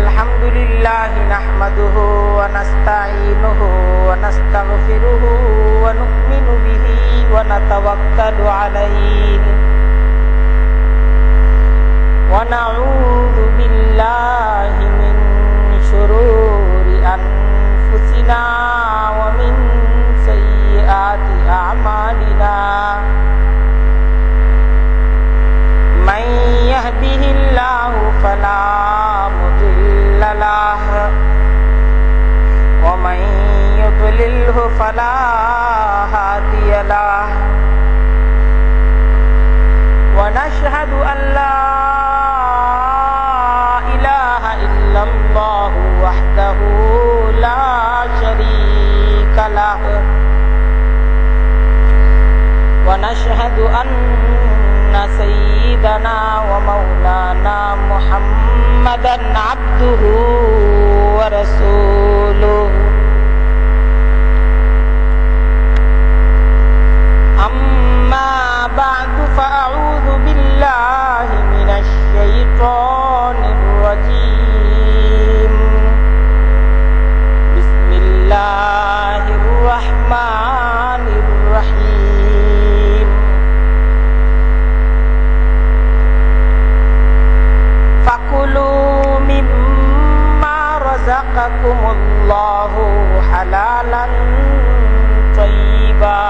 الحمد لله نحمده ونستعينه ونستغفره ونؤمن به ونتوكل عليه ونعوذ بالله من شرور أنفسنا ومن سيئات أعمالنا من يهده الله فلا مضل له ومن يضلله فلا هادي له ونشهد أن لا إله إلا الله وحده لا شريك له ونشهد أن سيدنا ومولانا محمدا عبده ورسوله أما بعد فأعوذ بالله من الشيطان الرجيم بسم الله الرحمن الرحيم فكلوا مما رزقكم الله حلالا طيبا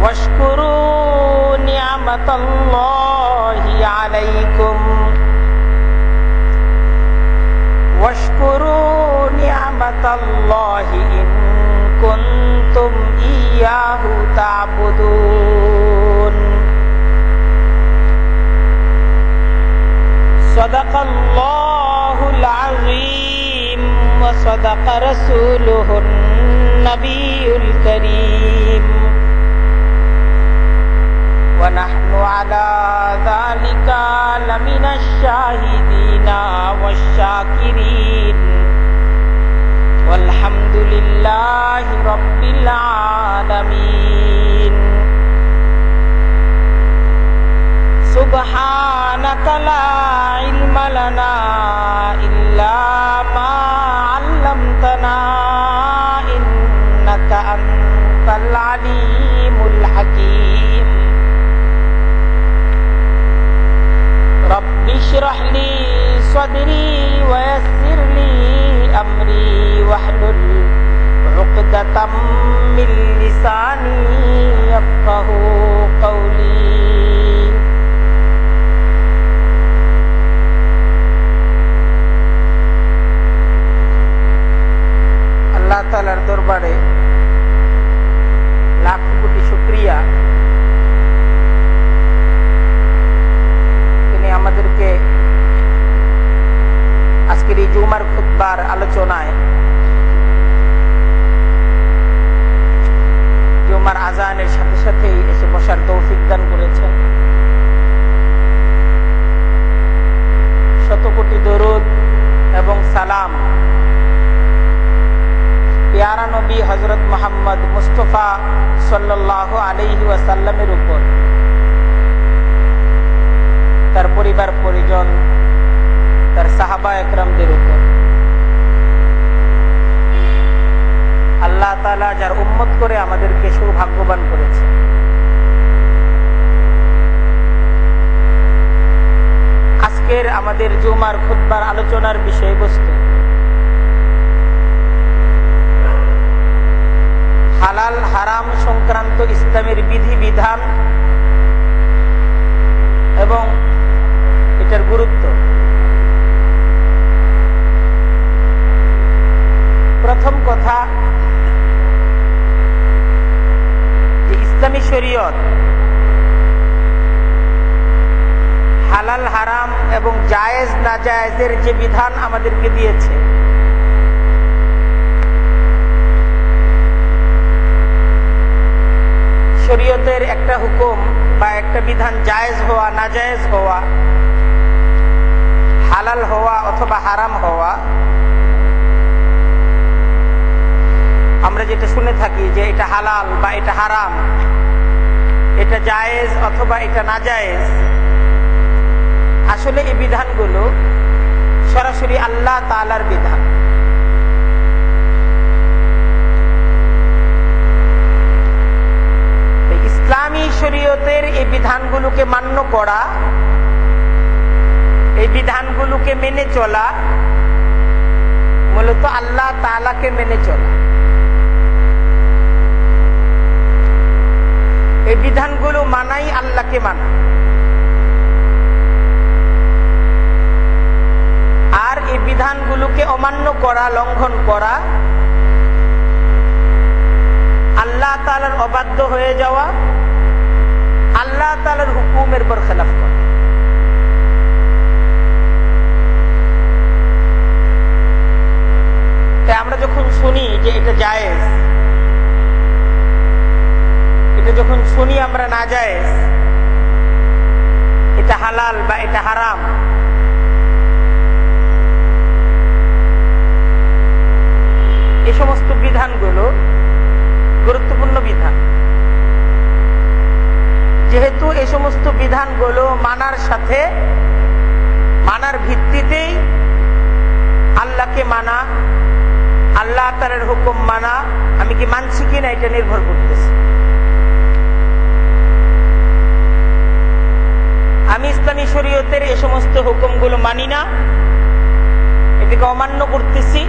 واشكروا نعمة الله عليكم واشكروا نعمة الله إن كنتم إياه تعبدون صدق الله العظيم وصدق رسوله النبي الكريم ونحن على ذلك لمن الشاهدين والشاكرين والحمد لله رب العالمين سبحانك لا علم لنا إلا ما علمتنا إنك أنت العليم الحكيم رب اشرح لي صدري ويسر لي أمري واحلل عقدة من لساني يفقه قولي আল্লাহ তাআলার দরবারে লাখ কোটি শুকরিয়া, তিনি আমাদেরকে আজকের এই জুমার খুতবার আলোচনায় জুমার আজানের সাথে সাথেই এসে বসার তৌফিক দান করেছেন। শত কোটি দরুদ এবং সালাম প্যারা নবী হযরত মুহাম্মদ মুস্তাফা সাল্লাল্লাহু আলাইহি ওয়াসাল্লামের উপর, তার পরিবার পরিজন, তার সাহাবা একরামদের উপর। আল্লাহ তাআলা যার উম্মত করে আমাদেরকে সৌভাগ্যবান করেছে। আজকের আমাদের জুমার খুতবার আলোচনার বিষয়বস্তু হালাল হারাম সংক্রান্ত ইসলামের বিধি বিধান এবং এটার গুরুত্ব। প্রথম কথা, যে ইসলামী শরীয়ত হালাল হারাম এবং জায়েজ নাজায়েজের যে বিধান আমাদেরকে দিয়েছে, শরীয়তের একটা হুকুম বা একটা বিধান জায়েজ হওয়া, নাজায়েজ হওয়া, হালাল হওয়া অথবা হারাম হওয়া, আমরা যেটা শুনে থাকি যে এটা হালাল বা এটা হারাম, এটা জায়েজ অথবা এটা নাজায়েজ, আসলে এই বিধানগুলো সরাসরি আল্লাহ তাআলার বিধান। ইসলামী শরীয়তের এই বিধানগুলোকে মান্য করা, এই বিধানগুলোকে মেনে চলা মূলত আল্লাহ তাআলাকে মেনে চলা। এই বিধানগুলো মানাই আল্লাহকে মানা। আর এই বিধানগুলোকে অমান্য করা, লঙ্ঘন করা, আল্লাহ তাআলার অবাধ্য হয়ে যাওয়া, আল্লাহ তাআলার হুকুমের বরখেলাফ করা। তাই আমরা যখন শুনি যে এটা জায়েজ, এটা যখন শুনি আমরা নাজায়েজ, এটা হালাল বা এটা হারাম, এই সমস্ত বিধানগুলো গুরুত্বপূর্ণ বিধান। যেহেতু এই সমস্ত বিধানগুলো মানার সাথে, মানার ভিত্তিতেই আল্লাহকে মানা, আল্লাহ তাআলার হুকুম মানা, আমি কি মানছি কিনা এটা নির্ভর করতেছে। আমি ইসলামী শরীয়তের এই সমস্ত হুকুমগুলো মানি না, এটাকে অমান্য করতেছি,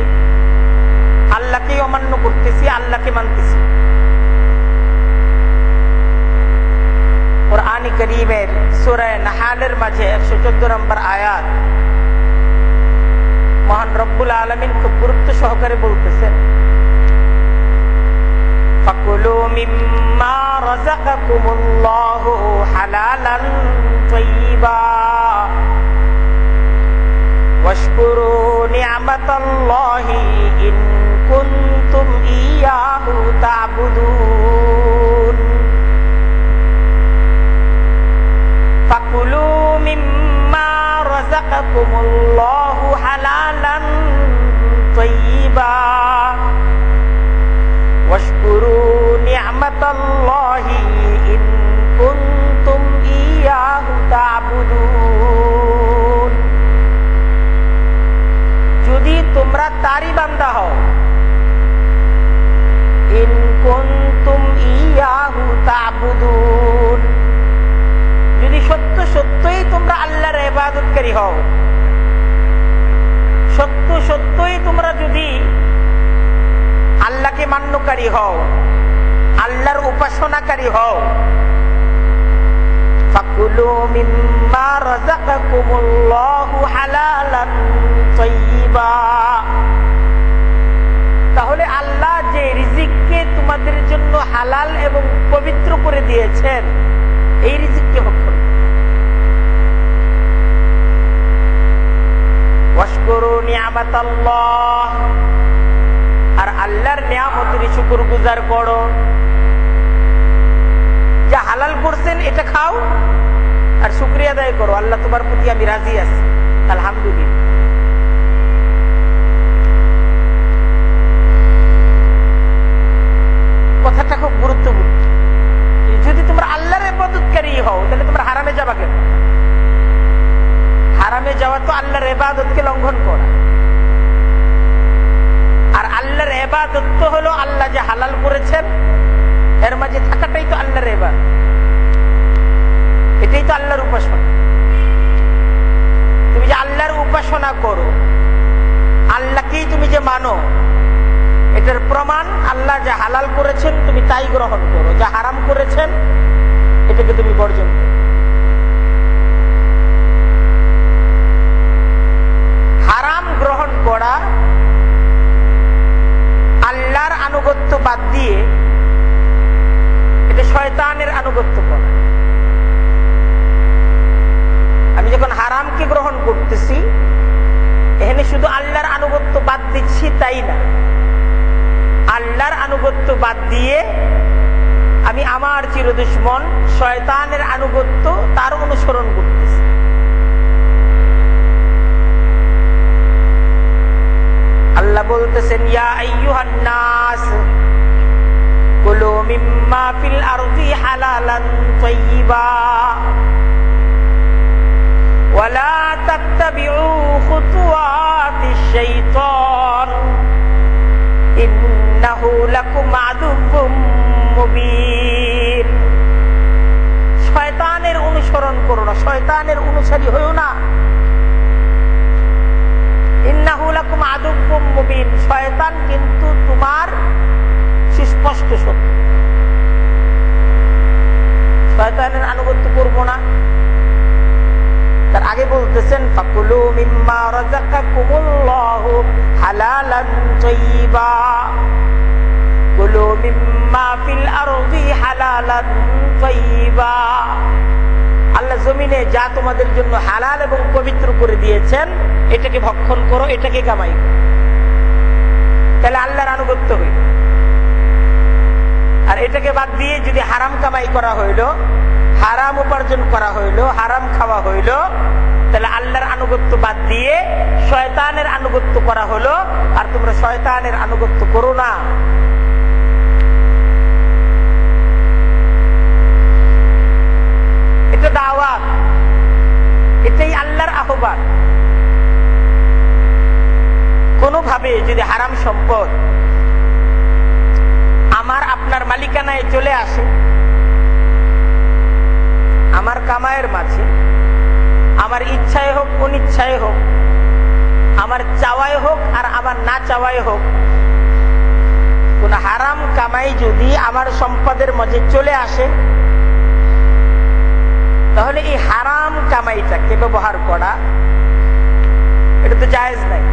আল্লাহকেই অমান্য করতেছি, আল্লাহকে মানতেছি। কুরআনে কারীমের সূরা নাহলের মাঝে 114 নম্বর আয়াত মহান রব্বুল আলামিন খুব গুরুত্ব সহকারে বলতেছেন, ফাকুলু মিম্মা রাযাকাকুমুল্লাহু হালালান তাইয়্যিবা ওয়াশকুরু নি'মাতাল্লাহি ইন কুনতুম ইয়্যাহু তা'বুদুন। ফাকুলু মিম্মা রাযাকাকুমুল্লাহু হালালান তাইয়্যিবা ওয়াশকুরু নি'মাতাল্লাহি ইন কুনতুম ইয়্যাহু তা'বুদুন। যদি তোমরা তারই বান্দা হও, ইন কুনতুম ইয়্যাহু তা'বুদুন, যদি সত্য সত্যই তোমরা আল্লাহর ইবাদতকারী হও, সত্য সত্যই তোমরা যদি আল্লাহকে মান্যকারী হও, আল্লাহর উপাসনাকারী হও, ফাকুলু মিম্মা রাযাকাকুমুল্লাহু হালালান তাইয়্যিবা, তাহলে আল্লাহ যে রিজিককে তোমাদের জন্য হালাল এবং পবিত্র করে দিয়েছেন, এই রিজিককে ভক্ষণ করো। ওয়াশকুরু নি'মাতাল্লাহ, আর আল্লাহর নিয়ামতের শুকরগুজার করো। যা হালাল করছেন এটা খাও আর শুকরিয়া আদায় করো, আল্লাহ তোমার প্রতি আমি রাজি আছি, আলহামদুলিল্লাহ। কথাটা খুব গুরুত্বপূর্ণ। যদি তোমরা আল্লাহর ইবাদতকারী হও, তাহলে তোমরা হারামে যাবা কেন? হারামে যাওয়া তো আল্লাহর ইবাদতকে লঙ্ঘন করা। আর আল্লাহর ইবাদত তো হলো আল্লাহ যে হালাল করেছেন এর মাঝে থাকাটাই তো আল্লাহর ইবাদত, এটাই তো আল্লাহর উপাসনা। তুমি যে আল্লাহর উপাসনা করো, আল্লাহকেই তুমি যে মানো, এটার প্রমাণ আল্লাহ যা হালাল করেছেন তুমি তাই গ্রহণ করো, যা হারাম করেছেন এটাকে তুমি বর্জন করো। হারাম গ্রহণ করা, আল্লাহর আনুগত্য বাদ দিয়ে এটা শয়তানের আনুগত্য করা। আমি যখন হারামকে গ্রহণ করতেছি, এখানে শুধু আল্লাহর আনুগত্য বাদ দিচ্ছি তাই না, আল্লাহর আনুগত্য বাদ দিয়ে আমি আমার চিরদুশমন শয়তানের আনুগত্য, তার অনুসরণ করতেছি। আল্লাহ বলতেছেন, ইয়া আইয়ুহান নাস কুলু মিম্মা ফিল আরদি হালালান তাইয়্যিবা ওয়ালা তাত্তাবিউ খুতুওয়াতিশ শাইতান ইন্নাহু লাকুম আদুউম মুবিন। শয়তানের অনুসরণ করো না, শয়তানের অনুসারী হইও না। ইন্নাহু লাকুম আদুউম মুবিন, শয়তান কিন্তু তোমার সুস্পষ্ট শত্রু। শয়তানের আনুগত্য করবো না। তার আগে বলতেছেন ফাকুলু মিম্মা রাযাকাকুমুল্লাহু হালালান তাইয়্যিবা কুলু মিম্মা ফিল আরদি হালালান তাইয়্যিবা। আল্লাহ জমিনে যা তোমাদের জন্য হালাল এবং পবিত্র করে দিয়েছেন এটাকে ভক্ষণ করো, এটাকে কামাই করো। তাহলে আল্লাহর আনুগত্য হইল। আর এটাকে বাদ দিয়ে যদি হারাম কামাই করা হইল, হারাম উপার্জন করা হইল, হারাম খাওয়া হইল, তাহলে আল্লাহর আনুগত্য বাদ দিয়ে শয়তানের আনুগত্য করা হলো। আর তোমরা শয়তানের আনুগত্য করো না। এটা দাওয়াত, এটাই আল্লাহর আহ্বান। কোনোভাবে যদি হারাম সম্পদ আমার আপনার মালিকানায় চলে আসে, আমার কামায়ের মাঝে, আমার ইচ্ছায় হোক অনিচ্ছায় হোক, আমার চাওয়ায় হোক আর আমার না চাওয়ায় হোক, কোন হারাম কামাই যদি আমার সম্পদের মাঝে চলে আসে, তাহলে এই হারাম কামাইটাকে ব্যবহার করা এটা তো জায়েজ নাই।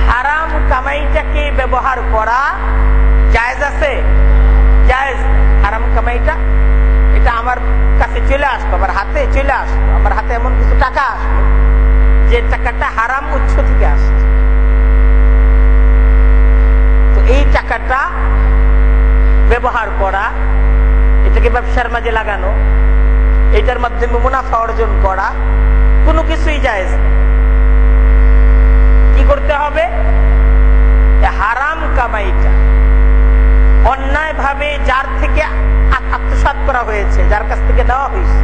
হারাম কামাইটাকে ব্যবহার করা জায়েজ আছে? জায়েজ। হারাম কামাইটা এটা আমার কাছে চলে আসতো, আমার হাতে চলে আসতো, আমার হাতে এমন কিছু টাকা আসতো যে টাকাটা হারাম উৎস থেকে আসছে। তো এই টাকাটা ব্যবহার করা, এটাকে ব্যবসার মাঝে লাগানো, এটার মাধ্যমে মুনাফা অর্জন করা, কোনো কিছুই জায়েজ। কি করতে হবে? হারাম কামাইটা অন্যায় ভাবে যার থেকে আত্মসাৎ করা হয়েছে, যার কাছ থেকে নেওয়া হয়েছে,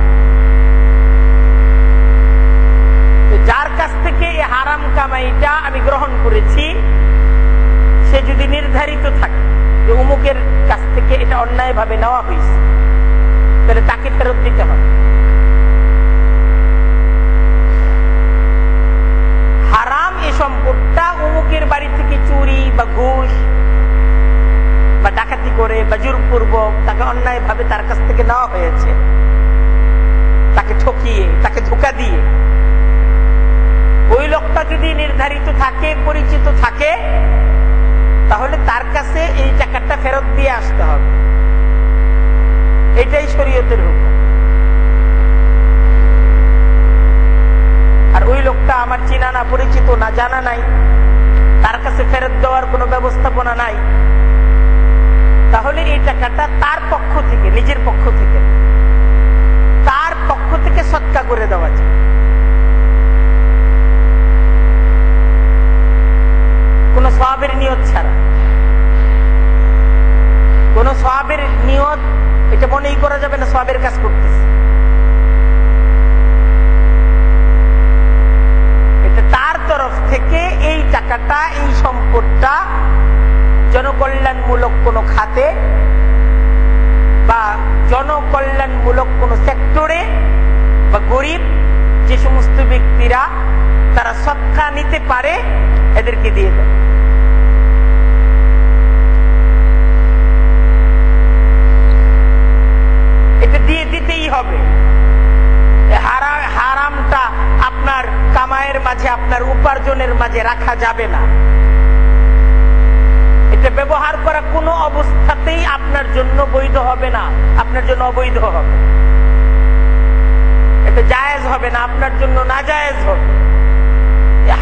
যার কাছ থেকে এই হারাম কামাইটা আমি গ্রহণ করেছি, সে যদি নির্ধারিত থাকে যে অমুকের কাছ থেকে এটা অন্যায় ভাবে নেওয়া হয়েছে, তাহলে তাকে ফেরত দিতে হবে। হারাম এই সম্পদটা অমুকের বাড়ি থেকে চুরি বা ঘুষ বা ডাকাতি করে বা জোরপূর্বক তাকে অন্যায় ভাবে তার কাছ থেকে নেওয়া হয়েছে, তাকে ঠকিয়ে, তাকে ধোঁকা দিয়ে, ওই লোকটা যদি নির্ধারিত থাকে, পরিচিত থাকে, তাহলে তার কাছে এই টাকাটা ফেরত দিয়ে আসতে হবে। এটাই শরীয়তের হুকুম। আর ওই লোকটা আমার চেনা না, পরিচিত না, জানা নাই, তার কাছে ফেরত দেওয়ার কোনো ব্যবস্থাপনা নাই, তাহলে এই টাকাটা তার পক্ষ থেকে, নিজের পক্ষ থেকে, তার পক্ষ থেকে সদকা করে দেওয়া যায়। কোন সওয়াবের নিয়ত ছাড়া, কোন সওয়াবের নিয়ত এটা মনেই করা যাবে না সওয়াবের কাজ করতেছে। এটা তার তরফ থেকে এই টাকাটা, এই সম্পদটা জনকল্যাণমূলক কোন খাতে বা জনকল্যাণমূলক কোন সেক্টরে বা গরিব যে সমস্ত ব্যক্তিরা তারা সদকা নিতে পারে এদেরকে দিয়ে দেয়। এটা দিয়ে দিতেই হবে। হারামটা আপনার কামাইয়ের মাঝে, আপনার উপার্জনের মাঝে রাখা যাবে না। এটা ব্যবহার করা কোনো অবস্থাতেই আপনার জন্য বৈধ হবে না, আপনার জন্য অবৈধ হবে। এটা জায়েজ হবে না, আপনার জন্য নাজায়েজ হবে।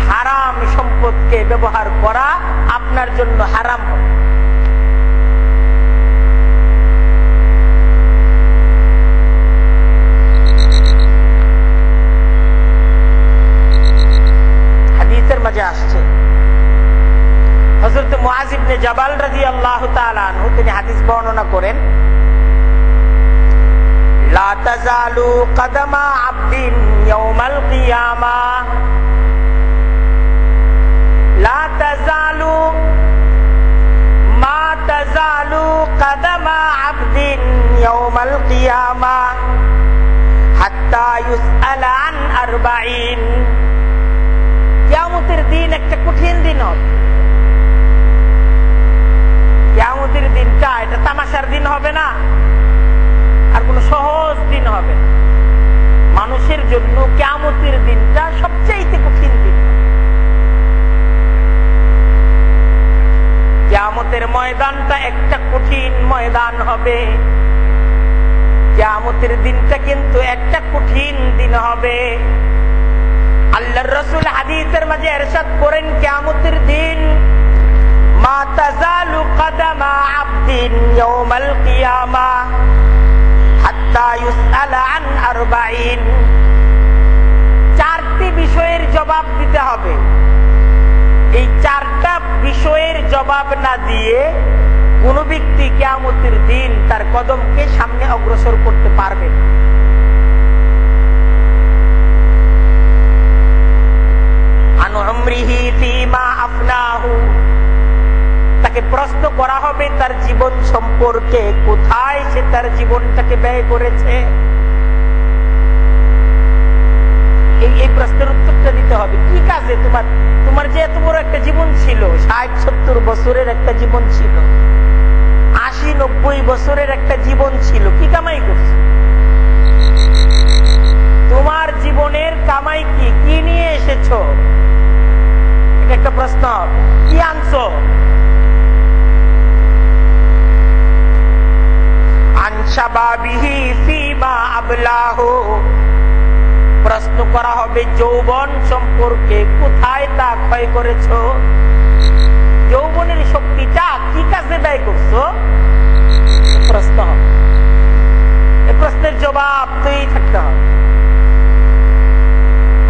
হারাম সম্পদকে ব্যবহার করা আপনার জন্য হারাম হবে। হাদিসের মাঝে আসছে, হযরত মুআয ইবনে জাবাল রাদিয়াল্লাহু তাআলা আনহু তিনি হাদিস বর্ণনা করেন লা তাজালু কদমা আবদিন ইয়াউমাল কিয়ামাহ, লা তাজালু মা তাজালু কদমা আবদিন ইয়াউমাল কিয়ামাহ হাত্তা ইউসআলা আন আরবাঈন। কিয়ামতের দিন একটা কঠিন দিন হবে। কিয়ামতের দিনটা এটা তামাশার দিন হবে না, আর কোন সহজ দিন হবে না। মানুষের জন্য কিয়ামতের দিনটা সবচেয়ে কঠিন দিন। কিয়ামতের ময়দানটা একটা কঠিন ময়দান হবে। কিয়ামতের দিনটা কিন্তু একটা কঠিন দিন হবে। আল্লাহর রাসূল হাদিসের মাঝে ইরশাদ করেন, কিয়ামতের দিন মা তাজালু কদমা আবদিন ইয়াউমাল কিয়ামাহ হাত্তা ইউসআলা আন আরবাঈন। চারটি বিষয়ের জবাব দিতে হবে। এই চারটা বিষয়ের জবাব না দিয়ে কোন ব্যক্তি কিয়ামতের দিন তার কদমকে সামনে অগ্রসর করতে পারবে না। আন উমরিহি ফীমা আফনাহু, তাকে প্রশ্ন করা হবে তার জীবন সম্পর্কে, কোথায় সে তার জীবনটাকে ব্যয় করেছে। এই প্রশ্নের উত্তরটা দিতে হবে। কি কাজে তোমার যে এত বড় একটা জীবন ছিল, ৬০-৭০ বছরের একটা জীবন ছিল, ৮০-৯০ বছরের একটা জীবন ছিল, কি কামাই করছো? তোমার জীবনের কামাই কি? কি নিয়ে এসেছো? এটা একটা প্রশ্ন। কি আনছো? আন শাবাবিহি ফীমা আবলাহু, প্রশ্ন করা হবে যৌবন সম্পর্কে, কোথায় তা ক্ষয় করেছো। যৌবনের শক্তিটা কি কাজে ব্যয় করছো? প্রশ্ন হবে। এই প্রশ্নের জবাব তৈরি থাকতে হবে।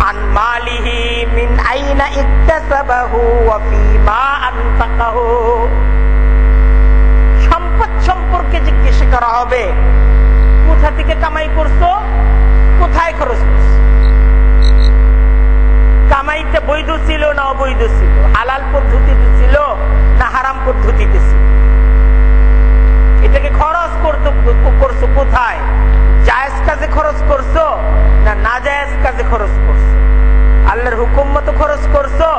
আন মালিহি মিন আইনা ইকতাসাবাহু ওয়া ফীমা আনফাকাহু, সম্পদ সম্পর্কে জিজ্ঞেস করা হবে, কোথা থেকে কামাই করছো, কোথায় খরচ করছো। কামাইতে বৈধ ছিল না অবৈধ ছিল, হালাল পদ্ধতিতে ছিল না হারাম পদ্ধতিতে ছিল, এটাকে খরচ করছো কোথায়? জায়েজ কাজে খরচ করছো না নাজায়েজ কাজে খরচ করছো? আল্লাহর হুকুম মতো খরচ করছো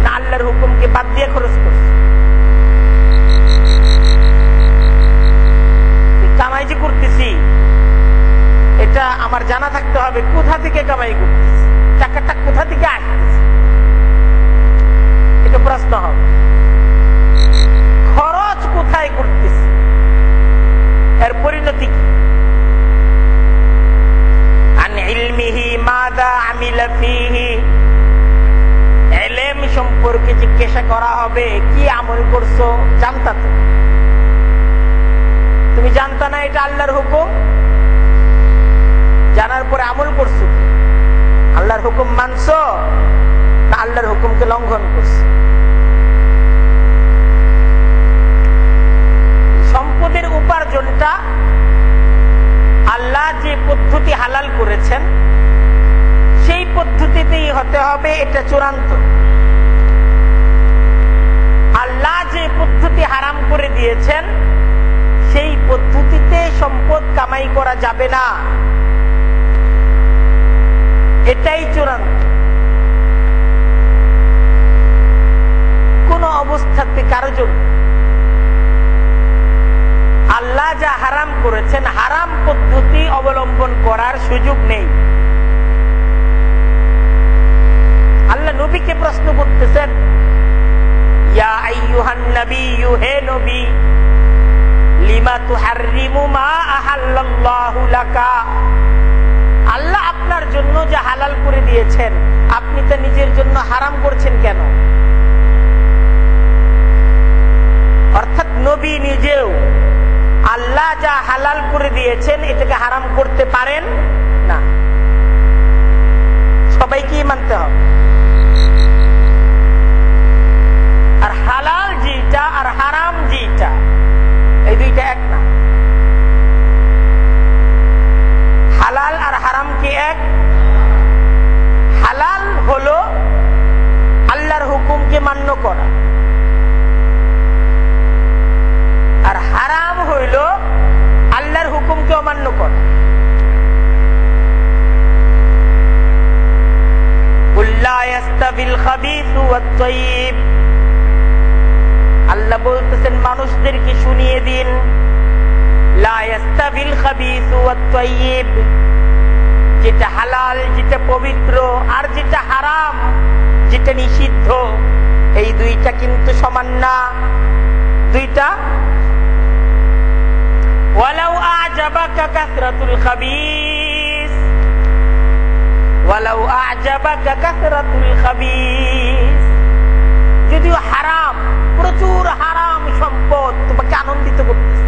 না আল্লাহর হুকুমকে বাদ দিয়ে খরচ করছো? কামাই যে করতেছি এটা আমার জানা থাকতে হবে, কোথা থেকে কামাই করতেছি, টাকাটা কোথা থেকে আসতেছে, এটা প্রশ্ন হবে। খরচ কোথায় করতেছি, এর পরিণতি কি? আন ইলমিহি মাযা আমিলা ফীহি, ইলম সম্পর্কে জিজ্ঞাসা করা হবে, কি আমল করছো? জানতা তো? তুমি জানতা না এটা আল্লাহর হুকুম? জানার পরে আমল করছো, আল্লাহর হুকুম মানছো না আল্লাহর হুকুমকে লঙ্ঘন করছো? সম্পদের উপার্জনটা আল্লাহ যে পদ্ধতি হালাল করেছেন সেই পদ্ধতিতেই হতে হবে, এটা চূড়ান্ত। আল্লাহ যে পদ্ধতি হারাম করে দিয়েছেন সেই পদ্ধতিতে সম্পদ কামাই করা যাবে না, এটাই চূড়ান্ত। কোন অবস্থাতে কারো জন্য আল্লাহ যা হারাম করেছেন হারাম পদ্ধতি অবলম্বন করার সুযোগ নেই। আল্লাহ নবীকে প্রশ্ন করতেছেন, ইয়া আইয়ুহান নাবিয়্যু, হে নবী, লিমা তুহাররিমু মা আহাল্লাল্লাহু লাকা, আল্লাহ আপনার জন্য যা হালাল করে দিয়েছেন আপনি তা নিজের জন্য হারাম করছেন কেন? অর্থাৎ নবী নিজেও আল্লাহ যা হালাল করে দিয়েছেন এটাকে হারাম করতে পারেন না। সবাইকেই মানতে হবে। আর হালাল যেটা আর হারাম যেটা এই দুইটা এক না। ওয়াত-তাইয়্যিব। আল্লাহ বলতেছেন মানুষদেরকে শুনিয়ে দিন, লা ইয়াস্তাবিল খাবিসু ওয়াত-তাইয়্যিব, যেটা হালাল, যেটা পবিত্র, আর যেটা হারাম, যেটা নিষিদ্ধ, এই দুইটা কিন্তু সমান না। দুইটা ওয়ালাউ আ'জাবাকা কাসরাতুল খাবিস, ওয়ালাউ আ'জাবাকা কাসরাতুল খাবিস, যদিও হারাম, প্রচুর হারাম সম্পদ তোমাকে আনন্দিত করতেছে,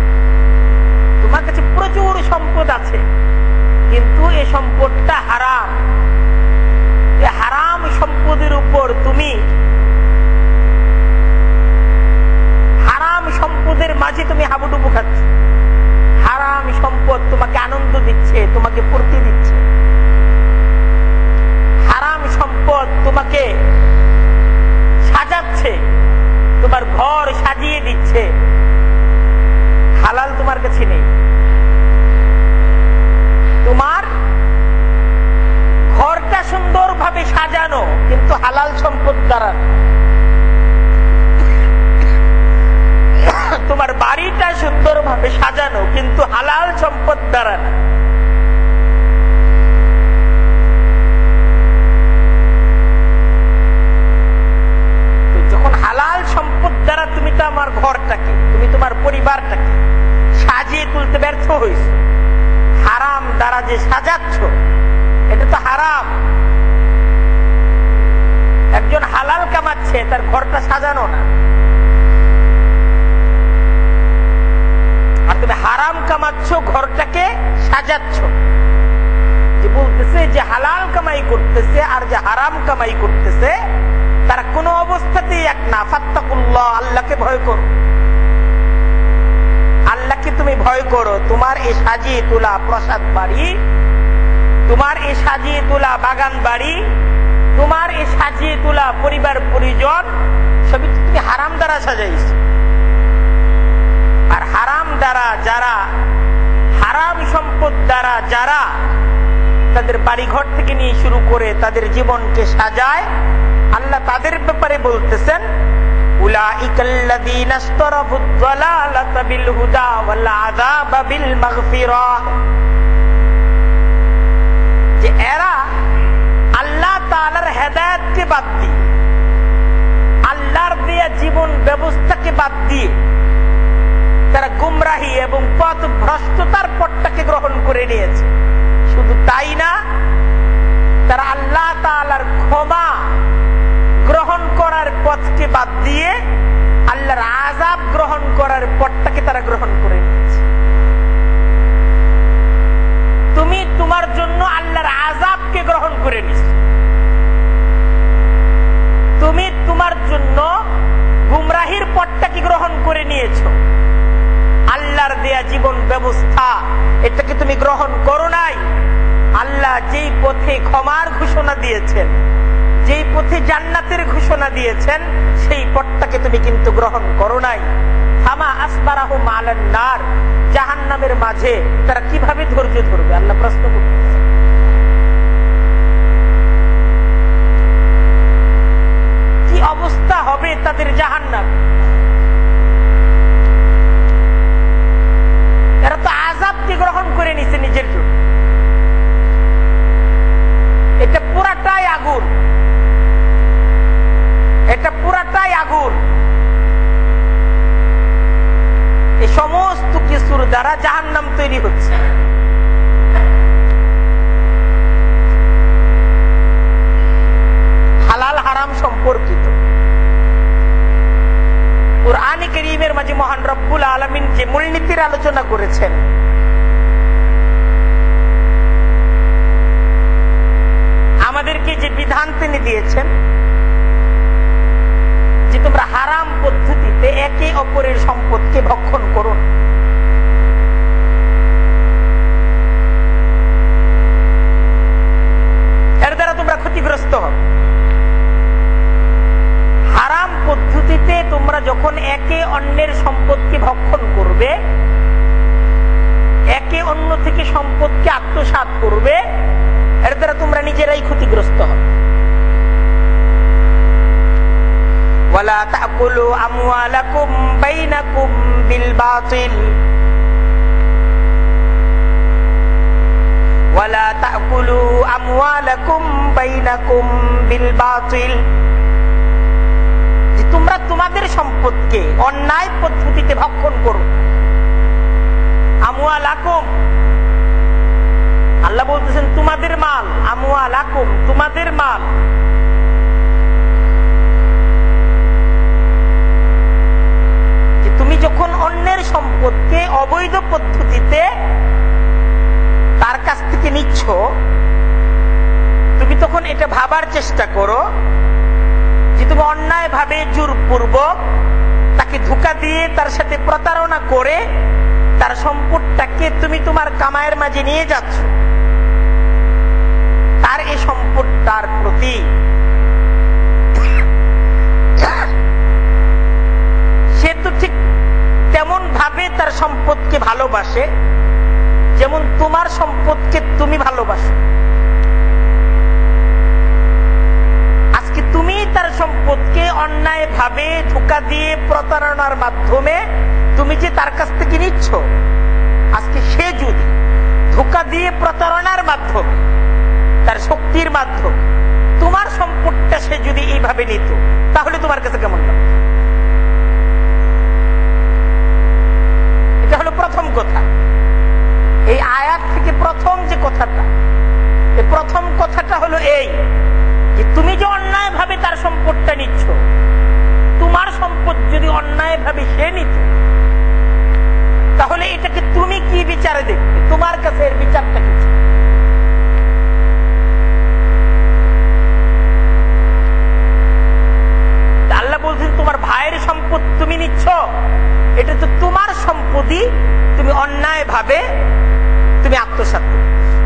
তোমার কাছে প্রচুর সম্পদ আছে, কিন্তু এই সম্পদটা হারাম, এই হারাম সম্পদের উপর তুমি হারাম সম্পদের মাঝে তুমি হাবুডুবু খাচ্ছ। হারাম সম্পদ তোমাকে আনন্দ দিচ্ছে, তোমাকে ফুর্তি দিচ্ছে, হারাম সম্পদ তোমাকে সাজাচ্ছে, তোমার ঘর সাজিয়ে দিচ্ছে। হালাল তোমার কাছে নেই, তোমার ঘরটা সুন্দরভাবে সাজানো, কিন্তু হালাল সম্পদ দ্বারা। তোমার বাড়িটা সুন্দরভাবে সাজানো, কিন্তু হালাল সম্পদ দ্বারা না। তো যখন হালাল সম্পদ দ্বারা তুমি তো আমার ঘরটাকে, তুমি তোমার পরিবারটাকে সাজিয়ে তুলতে ব্যর্থ হয়েছ, হারাম দ্বারা যে সাজাচ্ছ এটা তো হারাম। একজন হালাল কামাচ্ছে, তার ঘরটা সাজানো না, আর তুমি হারাম কামাচ্ছ, ঘরটাকে সাজাচ্ছ। যে বলতেছে যে হালাল কামাই করতেছে আর যে হারাম কামাই করতেছে তারা কোনো অবস্থাতেই এক না। ফাত্তাকুল্লাহ, আল্লাহকে ভয় করো, আল্লাহকে তুমি ভয় করো। তোমার এই সাজিয়ে তোলা প্রাসাদ বাড়ি, তোমার এই সাজিয়ে তোলা বাগান বাড়ি, তোমার এই সাজিয়ে তোলা পরিবার পরিজন, সবই তুমি হারাম দ্বারা সাজাইছ। আর হারাম দ্বারা যারা, হারাম সম্পদ দ্বারা যারা তাদের বাড়িঘর থেকে নিয়ে শুরু করে তাদের জীবনকে সাজায়, আল্লাহ তাদের ব্যাপারে বলতেছেন উলাইকাল্লাযীনা ইশতারাবুদ যালালাতা বিল হুদা ওয়াল আযাবা বিল মাগফিরাহ, যে এরা আল্লাহ তাআলার হেদায়েতকে বাদ দিয়ে, আল্লাহর দেয়া জীবন ব্যবস্থাকে বাদ দিয়ে তারা গুমরাহি এবং পথভ্রষ্টতার পথটাকে গ্রহণ করে নিয়েছে। শুধু তাই না, তারা আল্লাহ তাআলার ক্ষমা গ্রহণ করার পথকে বাদ দিয়ে আল্লাহর আযাব গ্রহণ করার পথটাকে তারা গ্রহণ করে নিয়েছে। তুমি তোমার জন্য আল্লাহর আযাবকে গ্রহণ করে নিয়েছো, তুমি তোমার জন্য গুমরাহির পথটাকে গ্রহণ করে নিয়েছো। আল্লাহর দেয়া জীবন ব্যবস্থা এটাকে তুমি গ্রহণ করো নাই। আল্লাহ যেই পথে ক্ষমার ঘোষণা দিয়েছেন, যেই পথে জান্নাতের ঘোষণা দিয়েছেন, সেই পথটাকে তুমি কিন্তু গ্রহণ করো নাই। ফামা আসবারাহুম আলান নার, জাহান্নামের মাঝে তারা কিভাবে ধৈর্য ধরবে? আল্লাহ প্রশ্ন করতেছেন। কি অবস্থা হবে তাদের জাহান্নাম? এরা তো আযাবকে গ্রহণ করে নিছে নিজের জন্য। এটা পুরাটাই আগুন, এটা পুরাটাই আগুন। এই সমস্ত কিছুর দ্বারা জাহান্নাম তৈরি হচ্ছে। হালাল হারাম সম্পর্কিত কুরআনে কারীমের মাঝে মহান রব্বুল আলামিন যে মূলনীতির আলোচনা করেছেন, আমাদেরকে যে বিধান তিনি দিয়েছেন যে তোমরা হারাম পদ্ধতিতে একে অপরের সম্পদকে ভক্ষণ করো না। এর দ্বারা তোমরা ক্ষতিগ্রস্ত হবে। হারাম পদ্ধতিতে তোমরা যখন একে অন্যের সম্পদকে ভক্ষণ করবে, একে অন্য থেকে সম্পদকে আত্মসাৎ করবে, এর দ্বারা তোমরা নিজেরাই ক্ষতিগ্রস্ত হবে। তাকুলু আমওয়ালাকুম বাইনাকুম বিল বাতিল ওয়ালা তাকুলু আমওয়ালাকুম বাইনাকুম বিল বাতিল, যে তোমরা তোমাদের সম্পদকে অন্যায় পদ্ধতিতে ভক্ষণ করো। আমওয়ালাকুম, আল্লাহ বলতেছেন তোমাদের মাল, আমওয়ালাকুম তোমাদের মাল। যে তুমি যখন অন্যের সম্পদকে অবৈধ পদ্ধতিতে তার কাছ থেকে নিচ্ছ, তুমি তখন এটা ভাবার চেষ্টা করো যে তুমি অন্যায় ভাবে জোরপূর্বক তাকে ধোঁকা দিয়ে তার সাথে প্রতারণা করে তার সম্পদটাকে তুমি তোমার কামাইয়ের মাঝে নিয়ে যাচ্ছ। তার এই সম্পদটার প্রতি সে তো ঠিক তেমন ভাবে তার সম্পদকে ভালোবাসে যেমন তোমার সম্পদকে তুমি ভালোবাসো। আজকে তুমি তার সম্পদকে অন্যায় ভাবে ধোঁকা দিয়ে প্রতারণার মাধ্যমে তুমি যে তার কাছ থেকে নিচ্ছ, আজকে সে যদি ধোঁকা দিয়ে প্রতারণার মাধ্যমে তার শক্তির মাধ্যমে তোমার সম্পদটা সে যদি এইভাবে নিত, তাহলে তোমার কাছে কেমন লাগবে? এটা হলো প্রথম কথা। এই আয়াত থেকে প্রথম যে কথাটা, এই প্রথম কথাটা হলো এই যে তুমি যে অন্যায় ভাবে তার সম্পদটা নিচ্ছ, তোমার সম্পদ যদি অন্যায় ভাবে সে নিত, তাহলে এটাকে তুমি কি বিচারে দেখবে? তোমার কাছে এর বিচারটা কি? আল্লাহ বলছেন তোমার ভাইয়ের সম্পদ তুমি নিচ্ছ, এটা তো তোমার সম্পদই, তুমি অন্যায় ভাবে তুমি আত্মসাৎ করছো।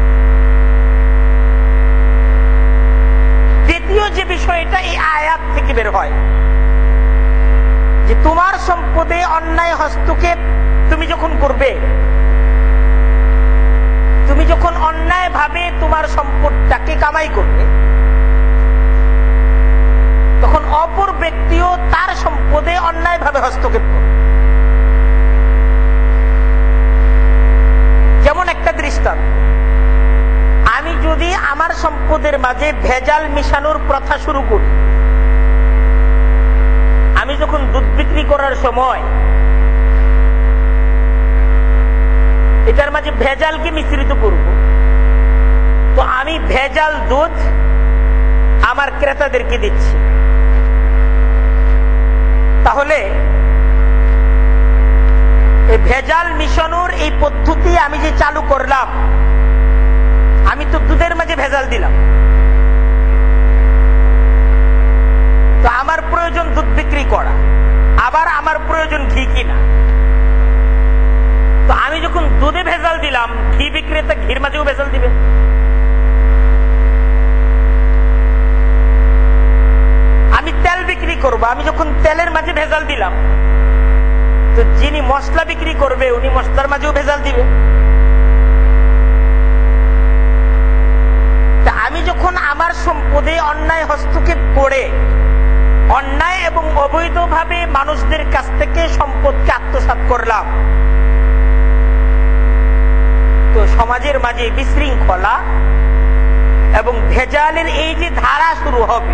দ্বিতীয় যে বিষয়টা এই আয়াত থেকে বের হয়, যে তোমার সম্পদে অন্যায় হস্তক্ষেপ তুমি যখন করবে, তুমি যখন অন্যায় ভাবে তোমার সম্পদটাকে কামাই করবে, তখন অপর ব্যক্তিও তার সম্পদে অন্যায় ভাবে হস্তক্ষেপ করবে। যেমন একটা দৃষ্টান্ত, আমি যদি আমার সম্পদের মাঝে ভেজাল মিশানোর প্রথা শুরু করি, আমি যখন দুধ বিক্রি করার সময় এটার মাঝে ভেজালকে মিশ্রিত করব, তো আমি ভেজাল দুধ আমার ক্রেতাদেরকে দিচ্ছি। তাহলে এই ভেজাল মিশানোর এই পদ্ধতি আমি যে চালু করলাম, আমি তো দুধের মাঝে ভেজাল দিলাম। তো আমার প্রয়োজন দুধ বিক্রি করা, আবার আমার প্রয়োজন ঘি কিনা। তো আমি যখন দুধে ভেজাল দিলাম, ঘি বিক্রেতা ঘির মাঝেও ভেজাল দিবে। আমি তেল বিক্রি করব, আমি যখন তেলের মাঝে ভেজাল দিলাম, তো যিনি মশলা বিক্রি করবে উনি মশলার মাঝেও ভেজাল দিবে। আমি যখন আমার সম্পদে অন্যায় হস্তক্ষেপ করে অন্যায় এবং অবৈধভাবে মানুষদের কাছ থেকে সম্পদকে আত্মসাৎ করলাম, তো সমাজের মাঝে বিশৃঙ্খলা এবং ভেজালের এই যে ধারা শুরু হবে,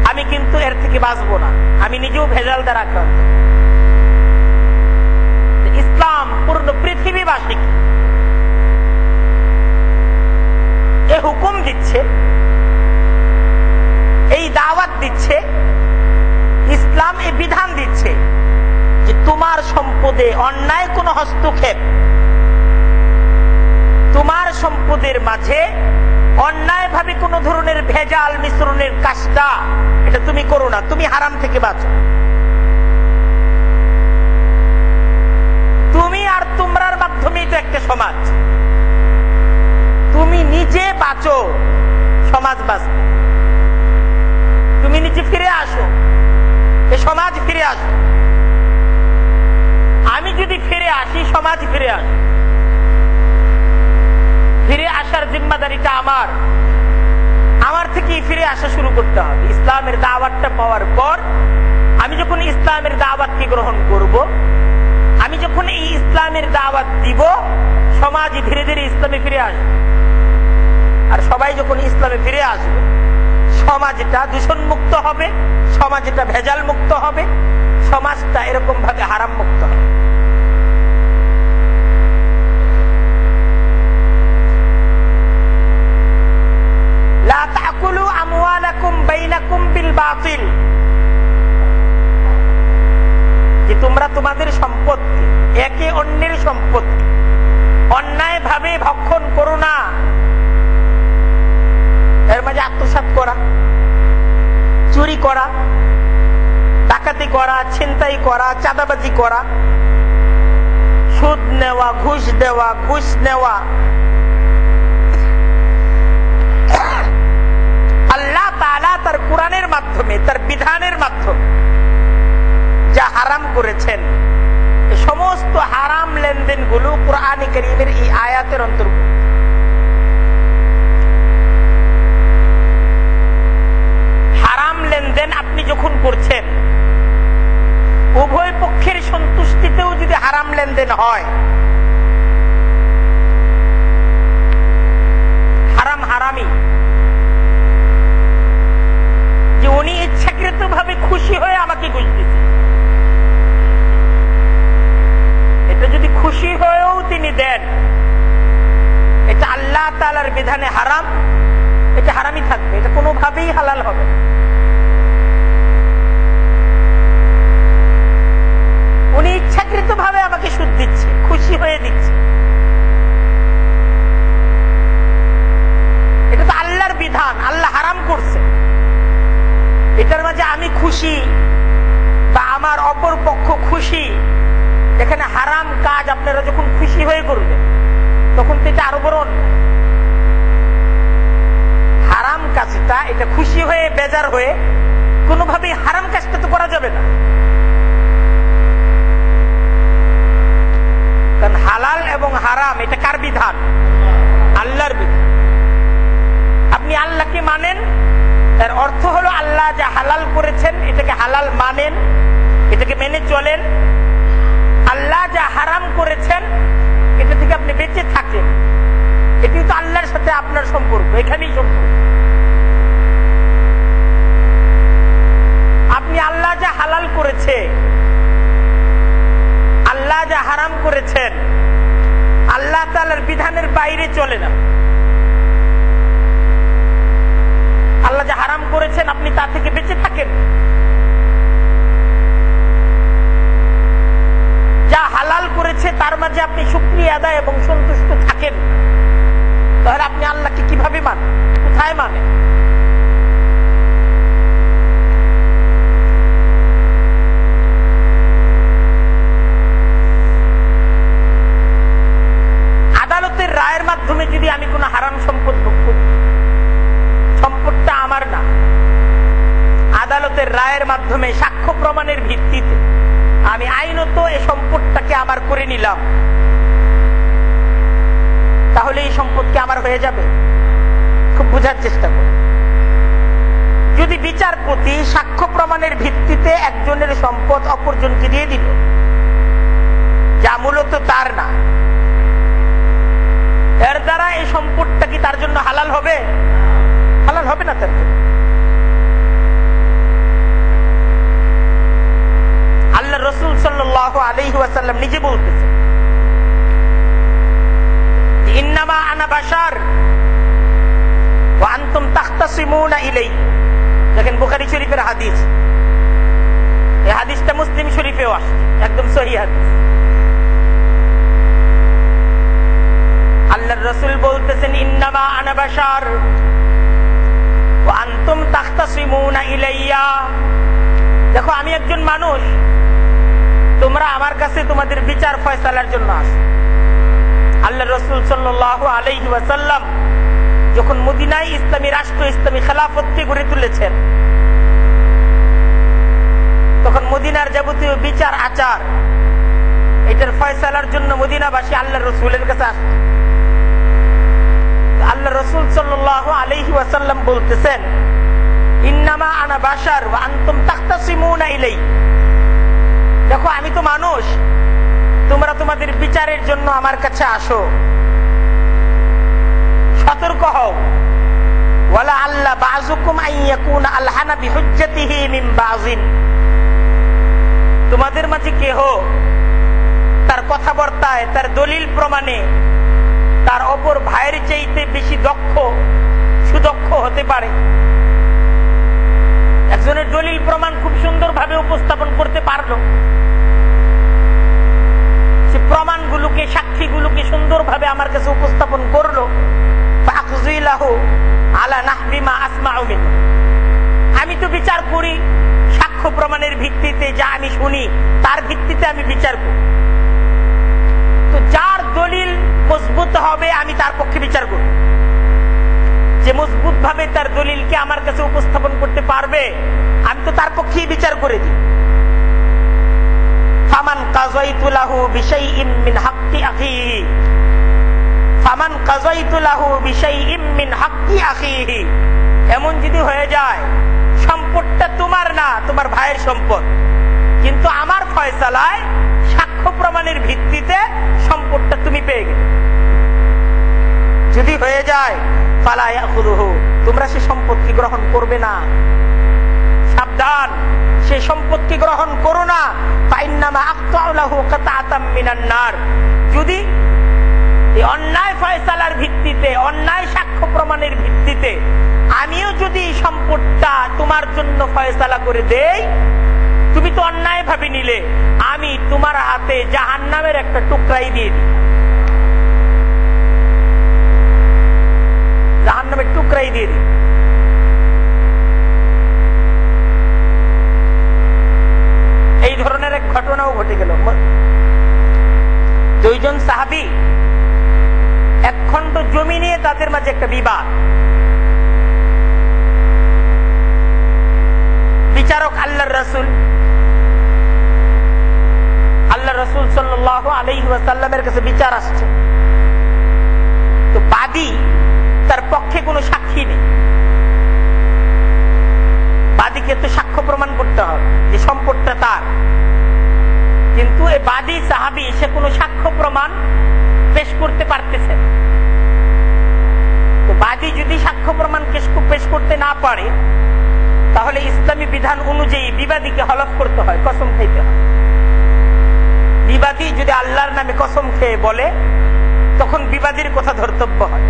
আমি কিন্তু এর থেকে বাঁচবো না, আমি নিজেও ভেজাল দ্বারা আক্রান্ত। ইসলাম পূর্ণ পৃথিবীবাসীকে এ হুকুম দিচ্ছে, এই দাওয়াত দিচ্ছে, ইসলাম এই বিধান দিচ্ছে যে তোমার সম্পদে অন্যায় কোন হস্তক্ষেপ, তোমার সম্পদের মাঝে অন্যায় ভাবে কোন ধরনের ভেজাল মিশ্রণের কাজটা এটা তুমি করো না, তুমি হারাম থেকে বাঁচো। তুমি আর তোমরার মাধ্যমেই তো একটা সমাজ, তুমি নিজে বাঁচো, সমাজ বাঁচবে। তুমি নিজে ফিরে আসো, এ সমাজ ফিরে আসো। আমি যদি ফিরে আসি, সমাজ ফিরে আসে। ফিরে আসার জিম্মাদারিটা আমার থেকেই ফিরে আসা শুরু করতে হবে। ইসলামের দাওয়াতটা পাওয়ার পর আমি যখন ইসলামের দাওয়াতকে গ্রহণ করব, আমি যখন এই ইসলামের দাওয়াত দিব, সমাজ ধীরে ধীরে ইসলামে ফিরে আসবে। আর সবাই যখন ইসলামে ফিরে আসবে, সমাজটা দূষণ মুক্ত হবে, সমাজটা ভেজাল মুক্ত হবে, সমাজটা এরকম ভাবে হারাম মুক্ত হবে। লা তাকুলু আমওয়ালাকুম বাইনাকুম বিল বাতিল, যে তোমরা তোমাদের সম্পত্তি, একে অন্যের সম্পত্তি অন্যায় ভাবে ভক্ষণ করো না। এর মাঝে আত্মসাৎ করা, চুরি করা, ডাকাতি করা, ছিনতাই করা, চাঁদাবাজি করা, সুদ নেওয়া, ঘুষ দেওয়া, ঘুষ নেওয়া, আল্লাহ তাআলা তার কোরআনের মাধ্যমে, তার বিধানের মাধ্যমে যা হারাম করেছেন, এই সমস্ত হারাম লেনদেন গুলো কোরআন কারীমের এই আয়াতের অন্তর্ভুক্ত। হারাম লেনদেন আপনি যখন করছেন, উভয় পক্ষের সন্তুষ্টিতেও যদি হারাম লেনদেন হয়, হারাম হারামি, যে উনি ইচ্ছাকৃত ভাবে খুশি হয়ে আমাকে ঘুষ দিচ্ছেন, এটা যদি খুশি হয়েও তিনি দেন, এটা আল্লাহ তাআলার বিধানে হারাম, এটা হারামই থাকবে, এটা কোনোভাবেই হালাল হবে না। উনি ইচ্ছাকৃত ভাবে আমাকে সুদ দিচ্ছে, খুশি হয়ে দিচ্ছে, এটা তো আল্লাহর বিধান, আল্লাহ হারাম করছে। এটার মাঝে আমি খুশি বা আমার অপর পক্ষ খুশি, এখানে হারাম কাজ আপনারা যখন খুশি হয়ে করবেন, তখন তো এটা আরো বড় অন্যায়। হারাম কাজটা, এটা খুশি হয়ে বেজার হয়ে কোনোভাবেই হারাম কাজটা তো করা যাবে না। কারণ হালাল এবং হারাম এটা কার বিধান? আল্লাহর বিধান। আপনি আল্লাহকে মানেন, এর অর্থ হলো আল্লাহ যা হালাল করেছেন এটাকে হালাল মানেন, এটাকে মেনে চলেন। আল্লাহ যা হারাম করেছেন এটা থেকে আপনি বেঁচে থাকেন। এটি তো আল্লাহর সাথে আপনার সম্পর্ক, এখানেই সম্পর্ক। আপনি আল্লাহ যা হালাল করেছে, আল্লাহ যা হারাম করেছেন, আল্লাহ তাআলার বিধানের বাইরে চলে না। আল্লাহ যা হারাম করেছেন আপনি তা থেকে বেঁচে থাকেন। যা হালাল করেছে তার মাঝে আপনি শুকরিয়া আদায় এবং সন্তুষ্ট থাকেন। তাহলে আপনি আল্লাহকে কিভাবে মানেন, কোথায় মানেন? আদালতের রায়ের মাধ্যমে যদি আমি কোনো হারাম সম্পদ ভোগ করি, সম্পদটা আমার না, আদালতের রায়ের মাধ্যমে সাক্ষ্য প্রমাণের ভিত্তিতে আমি আইনত এই সম্পদটাকে আমার করে নিলাম, তাহলে এই সম্পদকে আমার হয়ে যাবে? খুব বোঝার চেষ্টা করুন। যদি বিচারপতি সাক্ষ্য প্রমাণের ভিত্তিতে একজনের সম্পদ অপরজনকে দিয়ে দিল, যা মূলত তার না, এর দ্বারা এই সম্পদটা কি তার জন্য হালাল হবে? হালাল হবে না তার জন্য। আল্লাহ রাসূল সাল্লাল্লাহু আলাইহি ওয়াসাল্লাম নিজে বলতেছেন, ইন্নামা আনা বাশার ওয়া আনতুম তাখতাসিমুনা ইলাই। দেখেন বুখারী শরীফের হাদিস, এই হাদিসটা মুসলিম শরীফেও আসছে, একদম সহিহ হাদিস। আল্লাহর রাসূল বলতেছেন, ইন্নামা আনা বাশার ওয়া আনতুম তাখতাসিমুনা ইলাইয়া। দেখো আমি একজন মানুষ, তোমরা আমার কাছে তোমাদের বিচার ফয়সালার জন্য আসো। আল্লাহ রাসূল সাল্লাল্লাহু আলাইহি ওয়াসাল্লাম যখন মদিনায় ইসলামী রাষ্ট্র, ইসলামী খেলাফতকে গড়ে তুলেছেন, তখন মদিনার যাবতীয় বিচার আচার এটার ফয়সালার জন্য মদিনাবাসী আল্লাহ রাসূলের কাছে আসত। আল্লাহ রাসূল সাল্লাল্লাহু আলাইহি ওয়াসাল্লাম বলতেছেন, ইন্নামা আনা বাশার ওয়া আনতুম তাখতাসিমুনা ইলাই। দেখো আমি তো মানুষ, তোমরা তোমাদের বিচারের জন্য আমার কাছে আসো, সতর্ক হও। ওয়ালা আল্লাহ বাযুকুম আইয়াকুনা আলহানা বিহুজ্জাতিহি মিন বাযিন। তোমাদের মাঝে কেহ তার কথাবার্তায়, তার দলিল প্রমাণে তার অপর ভাইয়ের চাইতে বেশি সুদক্ষ হতে পারে। একজনের দলিল প্রমাণ খুব সুন্দরভাবে উপস্থাপন করতে পারলো, সে প্রমাণগুলোকে, সাক্ষীগুলোকে সুন্দরভাবে আমার কাছে উপস্থাপন করলো। আমি তো বিচার করি সাক্ষ্য প্রমাণের ভিত্তিতে, যা আমি শুনি তার ভিত্তিতে আমি বিচার করি। তো যার দলিল মজবুত হবে আমি তার পক্ষে বিচার করি। যে মজবুত ভাবে তার দলিলকে আমার কাছে উপস্থাপন করতে পারবে আমি তো তার পক্ষেই বিচার করে দিই। ফামান কাযাইতু লাহু বিশাইইন মিন হাক্কি আখিহি, ফামান কাযাইতু লাহু বিশাইইন মিন হাক্কি আখিহি। এমন যদি হয়ে যায় সম্পদটা তোমার না, তোমার ভাইয়ের সম্পদ, কিন্তু আমার ফয়সালায় সাক্ষ্য প্রমাণের ভিত্তিতে সম্পদটা তুমি পেয়ে গেলে, যদি হয়ে যায় ফালা ইয়াখুযুহু, তোমরা সে সম্পদকে গ্রহণ করবে না। সাবধান, সে সম্পদকে গ্রহণ করো না। ফাইন্নামা আক্তাউ লাহু কাতাআতাম মিনান নার। যদি এই অন্যায় ফয়সালার ভিত্তিতে, অন্যায় সাক্ষ্য প্রমাণের ভিত্তিতে আমিও যদি সম্পদটা তোমার জন্য ফয়সালা করে দেই, তুমি তো অন্যায় ভাবে নিলে, আমি তোমার হাতে জাহান্নামের একটা টুকরাই দিয়ে দিই, জাহান্নামের টুকরাই দিয়ে দিই। এই ধরনের এক ঘটনাও ঘটে গেল। দুইজন সাহাবী এক খণ্ড জমি নিয়ে তাদের মাঝে একটা বিবাদ। বিচারক আল্লাহর রাসূল, আল্লাহ রাসূল সাল্লাল্লাহু আলাইহি ওয়াসাল্লামের কাছে বিচার আসছে। তো বাদী, তার পক্ষে কোনো সাক্ষী নেই, বাদীকে তো সাক্ষ্য প্রমাণ করতে হবে যে সম্পদটা তার, কিন্তু এই বাদী সাহাবী সে কোনো সাক্ষ্য প্রমাণ পেশ করতে পারতেছে না। তো বাদী যদি সাক্ষ্য প্রমাণ পেশ করতে না পারে, তাহলে ইসলামী বিধান অনুযায়ী বিবাদীকে হলফ করতে হয়, কসম খাইতে হয়। বিবাদী যদি আল্লাহর নামে কসম খেয়ে বলে, তখন বিবাদীর কথা ধর্তব্য হয়।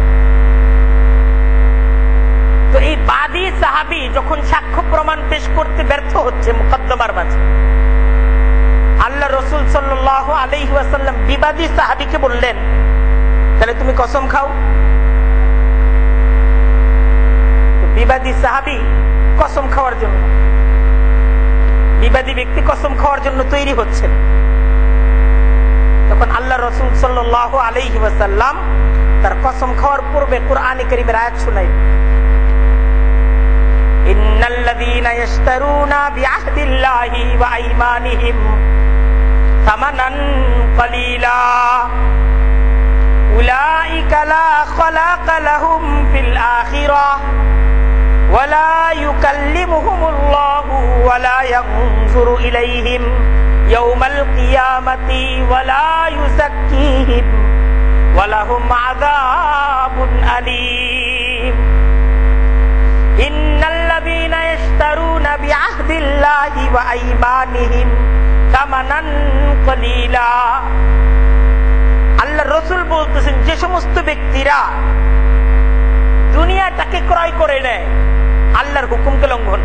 তো এই বাদী সাহাবী যখন সাক্ষ্য প্রমাণ পেশ করতে ব্যর্থ হচ্ছে মুকদ্দমার মাঝে, আল্লাহ রাসূল সাল্লাল্লাহু আলাইহি ওয়াসাল্লাম বিবাদী সাহাবীকে বললেন, তাহলে তুমি কসম খাও। তো বিবাদী সাহাবী কসম খাওয়ার জন্য, বিবাদী ব্যক্তি কসম খাওয়ার জন্য তৈরি হচ্ছেন। তখন আল্লাহ রাসূল সাল্লাল্লাহু আলাইহি ওয়াসাল্লাম তার কসম খাওয়ার পূর্বে কুরআনে কারীমের আয়াত শোনালেন, ইন্নাল্লাযীনা ইয়াশতারুনা বিআহদিল্লাহি ওয়া আইমানিহিম সামানান ক্বালীলা উলাইকা লা খালাকা লাহুম ফিল আখিরাহ ওয়া লা ইউকাল্লিমুহুমুল্লাহু ওয়া লা ইয়ানজুরু ইলাইহিম ইয়াওমাল কিয়ামাতি ওয়া লা ইউযাক্কিহিম ওয়া লাহুম আযাবুন আলীম। ইন্নাল্লাযীনা ইয়াশতারুনা বিআহদিল্লাহি ওয়া আইমানিহিম সামানান ক্বালীলা। আল্লাহর রাসূল বলতেছেন, যে সমস্ত ব্যক্তিরা দুনিয়াটাকে ক্রয় করে নেয় আল্লাহর হুকুমকে লঙ্ঘন,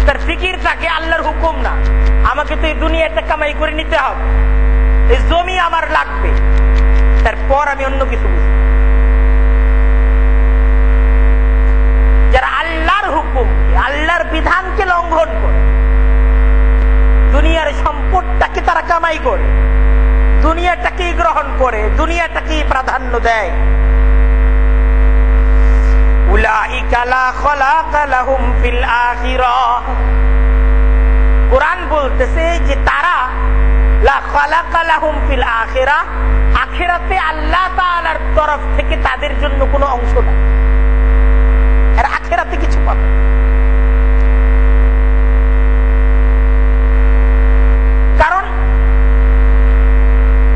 তার ফিকির থাকে আল্লাহর হুকুম না, আমাকে তো এই দুনিয়াটা কামাই করে নিতে হবে, এই জমি আমার লাগবে, তারপর আমি অন্য কিছু বুঝি। যারা আল্লাহর হুকুম, আল্লাহর বিধানকে লঙ্ঘন করে, দুনিয়ার সম্পদটাকে তারা কামাই করে, দুনিয়াটাকেই গ্রহণ করে, দুনিয়াটাকেই প্রাধান্য দেয়, উলাইকা লা খালাকা লাহুম ফিল আখিরাহ। কুরআন বলতেছে যে তারা লা খালাকা লাহুম ফিল আখিরাহ, আখিরাতে আল্লাহ তাআলার তরফ থেকে তাদের জন্য কোনো অংশ নাই। আখিরাতে কিছু পাবে। কারণ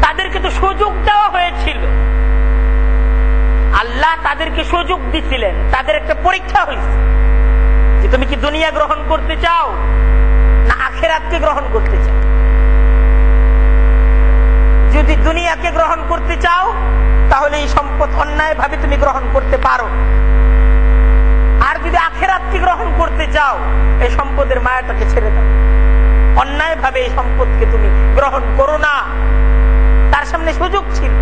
তাদেরকে তো সুযোগ দেওয়া হয়েছিল, আল্লাহ তাদেরকে সুযোগ দিছিলেন, তাদের একটা পরীক্ষা হয়েছে যে তুমি কি দুনিয়া গ্রহণ করতে চাও না আখিরাতকে গ্রহণ করতে চাও। যদি দুনিয়াকে গ্রহণ করতে চাও তাহলে এই সম্পদ অন্যায় ভাবে তুমি গ্রহণ করতে পারো, আর যদি আখিরাতকে গ্রহণ করতে চাও এই সম্পদের মায়াটাকে ছেড়ে দাও, অন্যায় ভাবে এই সম্পদকে তুমি গ্রহণ করো না। তার সামনে সুযোগ ছিল,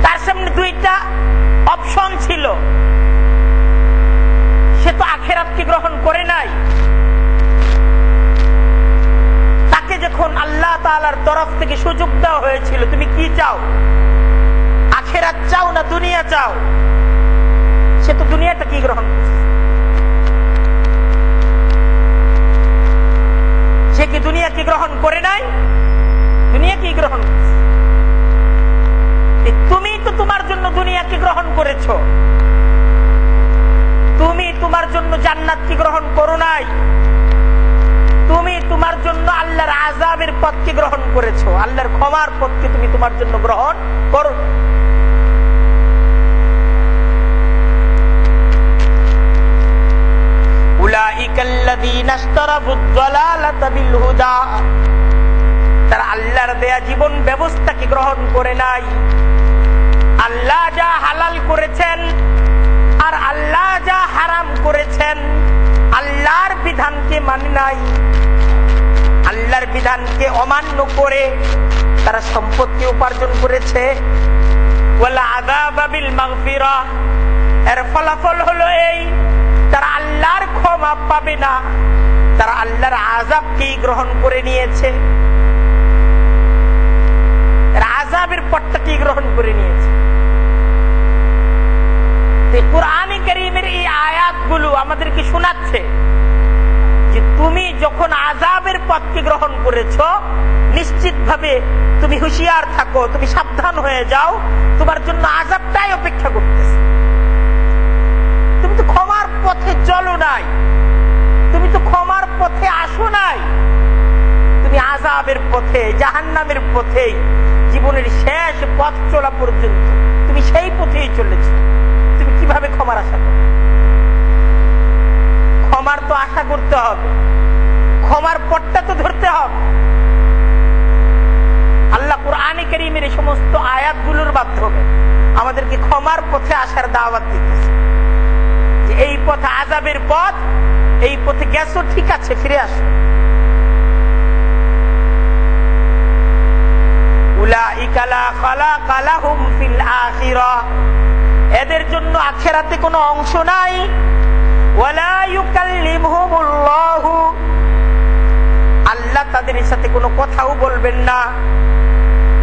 তার সামনে দুইটা অপশন ছিল, সে তো আখিরাতকে গ্রহণ করে নাই। তাকে যখন আল্লাহ তাআলার তরফ থেকে সুযোগ দেওয়া হয়েছিল তুমি কি চাও, আখিরাত চাও না দুনিয়া চাও, সে তো দুনিয়াটা কি গ্রহণ করছে। সে কি দুনিয়াকে গ্রহণ করে নাই, দুনিয়া কি গ্রহণ করছে। তুমি তো তোমার জন্য দুনিয়াকে গ্রহণ করেছো, তুমি তোমার জন্য জান্নাতকে গ্রহণ করো নাই, তুমি তোমার জন্য আল্লাহর আযাবের পথকে গ্রহণ করেছো, আল্লাহর ক্ষমার পথকে তুমি তোমার জন্য গ্রহণ করো। উলাইকাল্লাযীনা ইশতারাবুদ দালালাতা বিল হুদা, তারা আল্লাহর দেয়া জীবন ব্যবস্থাকে গ্রহণ করে নাই। আল্লাহ যা হালাল করেছেন আর আল্লাহ যা হারাম করেছেন আল্লাহর বিধানকে মানে নাই, আল্লাহর বিধানকে অমান্য করে তারা সম্পদকে উপার্জন করেছে। ওয়ালা আযাবা বিল মাগফিরাহ, এর ফলাফল হলো এই, তারা আল্লাহর ক্ষমা পাবে না, তারা আল্লাহর আযাবকেই গ্রহণ করে নিয়েছে, আযাবের পথটাকেই গ্রহণ করে নিয়েছে। কুরআনে কারীমের এই আয়াতগুলো আমাদেরকে শোনাচ্ছে যে তুমি যখন আযাবের পথকে গ্রহণ করেছো নিশ্চিতভাবে তুমি হুঁশিয়ার থাকো, তুমি সাবধান হয়ে যাও, তোমার জন্য আযাবটাই অপেক্ষা করতেছে। তুমি তো ক্ষমার পথে চলো নাই, তুমি তো ক্ষমার পথে আসো নাই, তুমি আযাবের পথে জাহান্নামের পথেই জীবনের শেষ পথ চলা পর্যন্ত তুমি সেই পথেই চলেছো। তুমি কিভাবে ক্ষমার আশা করো? ক্ষমার তো আশা করতে হবে, ক্ষমার পথটা তো ধরতে হবে। আল্লাহ কুরআনে কারীমের এই সমস্ত আয়াতগুলোর মাধ্যমে আমাদেরকে ক্ষমার পথে আসার দাওয়াত দিতেছে যে এই পথ আযাবের পথ, এই পথে গেছো ঠিক আছে, ফিরে আসো। উলাইকা লা খালাকা লাহুম ফিল আখিরাহ, এদের জন্য আখিরাতে কোনো অংশ নাই। ওয়ালা ইউকাল্লিমুহুমুল্লাহু, আল্লাহ তাদের সাথে কোনো কথাও বলবেন না।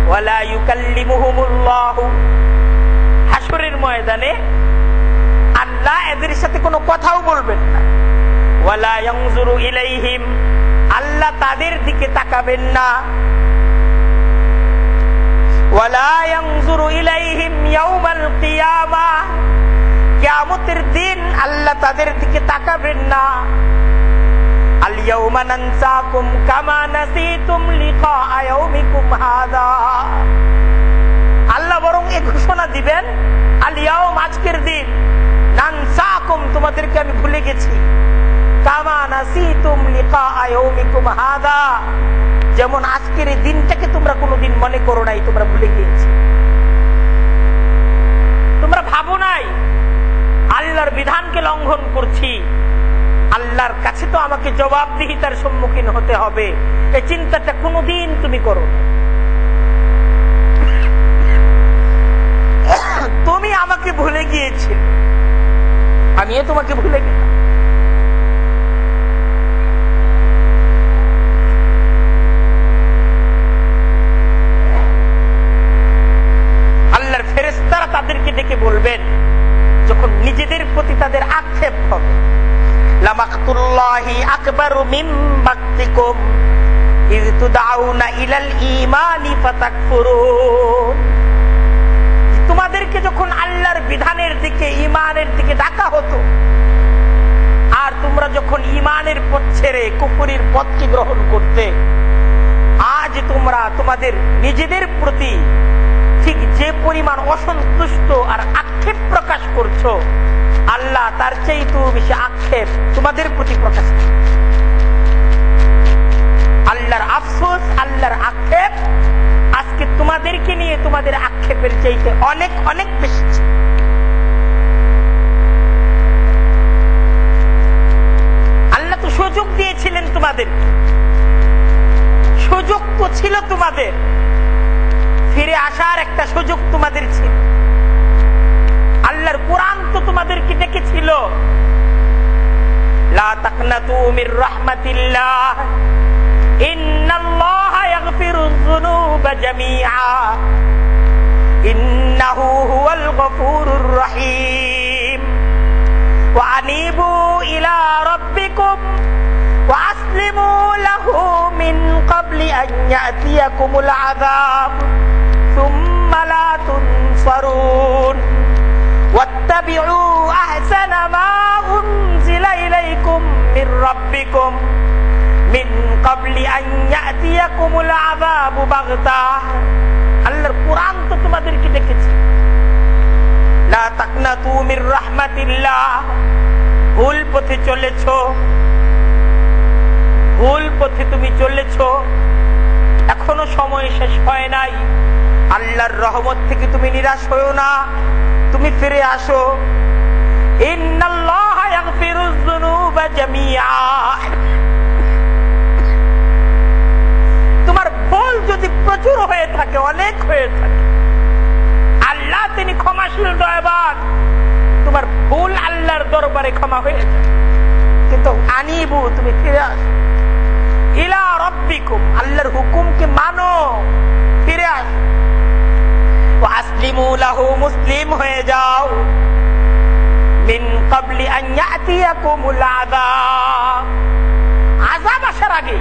ওয়ালা ইউকাল্লিমুহুমুল্লাহু, হাসরের ময়দানে আল্লাহ এদের সাথে কোনো কথাও বলবেন না। ওয়ালা ইয়ানজুরু ইলাইহিম, আল্লাহ তাদের দিকে তাকাবেন না। ওয়ালা ইয়ানজুরু ইলাইহিম ইয়াউমাল কিয়ামাহ, কিয়ামতের দিন আল্লাহ তাদের দিকে তাকাবেন না। আল ইয়াউমা নানসাকুম কামা নাসিতুম লিকা ইয়াউমিকুম হাযা, আল্লাহ বরং এই ঘোষণা দিবেন আল ইয়াউম, আজকের দিন, নানসাকুম, তোমাদেরকে আমি ভুলে গেছি, কামা নাসিতুম লিকা ইয়াউমিকুম হাযা, যেমন আজকের এই দিনটাকে তোমরা কোনোদিন মনে করো নাই, তোমরা ভুলে গিয়েছো, তোমরা ভাবো নাই আল্লাহর বিধানকে লঙ্ঘন করছি, আল্লাহর কাছে তো আমাকে জবাবদিহিতার সম্মুখীন হতে হবে, এই চিন্তাটা কোনোদিন তুমি করো না। তুমি আমাকে ভুলে গিয়েছিলে, আমিও তোমাকে ভুলে গেলাম। আল্লাহর ফেরেশতারা তাদেরকে ডেকে বলবেন যখন নিজেদের প্রতি তাদের আক্ষেপ হবে, লামাকতুল্লাহি আকবারু মিন মাকতিকুম ইয তুদআউনা ইলাল ঈমানি ফাতাকফুরুন, তোমাদেরকে যখন আল্লাহর বিধানের দিকে, ঈমানের দিকে ডাকা হতো, আর তোমরা যখন ঈমানের পথ ছেড়ে কুফরির পথকে গ্রহণ করতে, আজ তোমরা তোমাদের নিজেদের প্রতি ঠিক যে পরিমাণ অসন্তুষ্ট আর আক্ষেপ প্রকাশ করছো, আল্লাহ তার চাইতেও বেশি আক্ষেপ তোমাদের প্রতি প্রকাশ করে। আল্লাহর আফসোস, আল্লাহর আক্ষেপ আজকে তোমাদেরকে নিয়ে তোমাদের আক্ষেপের চাইতে অনেক অনেক বেশি। আল্লাহ তো সুযোগ দিয়েছিলেন তোমাদের, সুযোগ তো ছিল তোমাদের, ফিরে আসার একটা সুযোগ তোমাদের ছিল। আল্লাহর কোরআন তো তোমাদেরকে ডেকেছিল, লা তাকনাতু মির রাহমাতিল্লাহ ইন্নাল্লাহা ইয়াগফিরুয যুনুবা জামিআ ইন্নাহু হুয়াল গফুরুর রহিম ওয়া আনিবু ইলা রাব্বিকুম ওয়া আসলিমু লাহু মিন ক্বাবলি আন ইয়াতিয়াকুমুল আযাব সুম্মা লা তুনসারুন ওয়াত্তাবিউ আহসানা মা উনজিলা ইলাইকুম মির রাব্বিকুম মিন ক্বাবলি আন ইয়াতিয়াকুমুল আযাবু বাগতাহ। আল্লাহর কোরআন তো তোমাদেরকে ডেকেছে, লা তাকনাতু মির রাহমাতিল্লাহ। ভুল পথে চলেছো, ভুল পথে তুমি চলেছো, এখনো সময় শেষ হয় নাই। আল্লাহর রহমত থেকে তুমি নিরাশ হয়ো না, তুমি ফিরে আসো। ইন্নাল্লাহা ইয়াগফিরুয যুনুবা জামিআ। তোমার ভুল যদি প্রচুর হয়ে থাকে, অনেক হয়ে থাকে, আল্লাহ তিনি ক্ষমাশীল দয়াবান, তোমার ভুল আল্লাহর দরবারে ক্ষমা হয়ে যায়। কিন্তু আনিবু, তুমি ফিরে আসো ইলা রাব্বিকুম, আল্লাহর হুকুমকে মানো, ফিরে আসো। ওয়া আসলিমু লাহু, মুসলিম হয়ে যাও। মিন ক্বাবলি আন ইয়াতিয়াকুমুল আযাব, আযাব আসার আগে,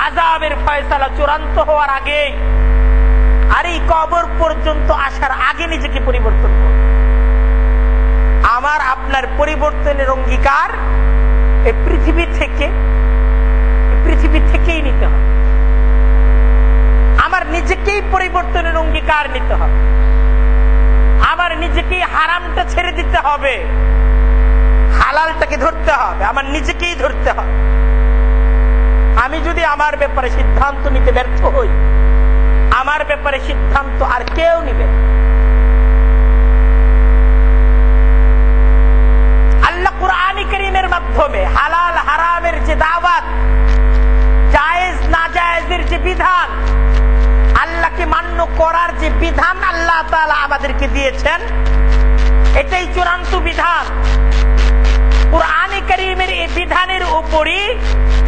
আযাবের ফয়সালা চূড়ান্ত হওয়ার আগে, আর এই কবর পর্যন্ত আসার আগে নিজেকে পরিবর্তন করো। আমার আপনার পরিবর্তনের অঙ্গীকার এই পৃথিবী থেকেই নিতে হবে। আমার নিজেকেই পরিবর্তনের অঙ্গীকার নিতে হবে। আমার নিজেকেই হারামটা ছেড়ে দিতে হবে, হালালটাকে ধরতে হবে, আমার নিজেকেই ধরতে হবে। আমি যদি আমার ব্যাপারে সিদ্ধান্ত নিতে ব্যর্থ হই, আমার ব্যাপারে সিদ্ধান্ত আর কেউ নিবে। আল্লাহ কুরআনে কারীমের মাধ্যমে হালাল হারামের যে দাওয়াত, জায়েজ না জায়েজের যে বিধান, আল্লাহকে মান্য করার যে বিধান আল্লাহ তাআলা আমাদেরকে দিয়েছেন, এটাই চূড়ান্ত বিধান। কুরআনে কারীমের এই বিধানের উপরই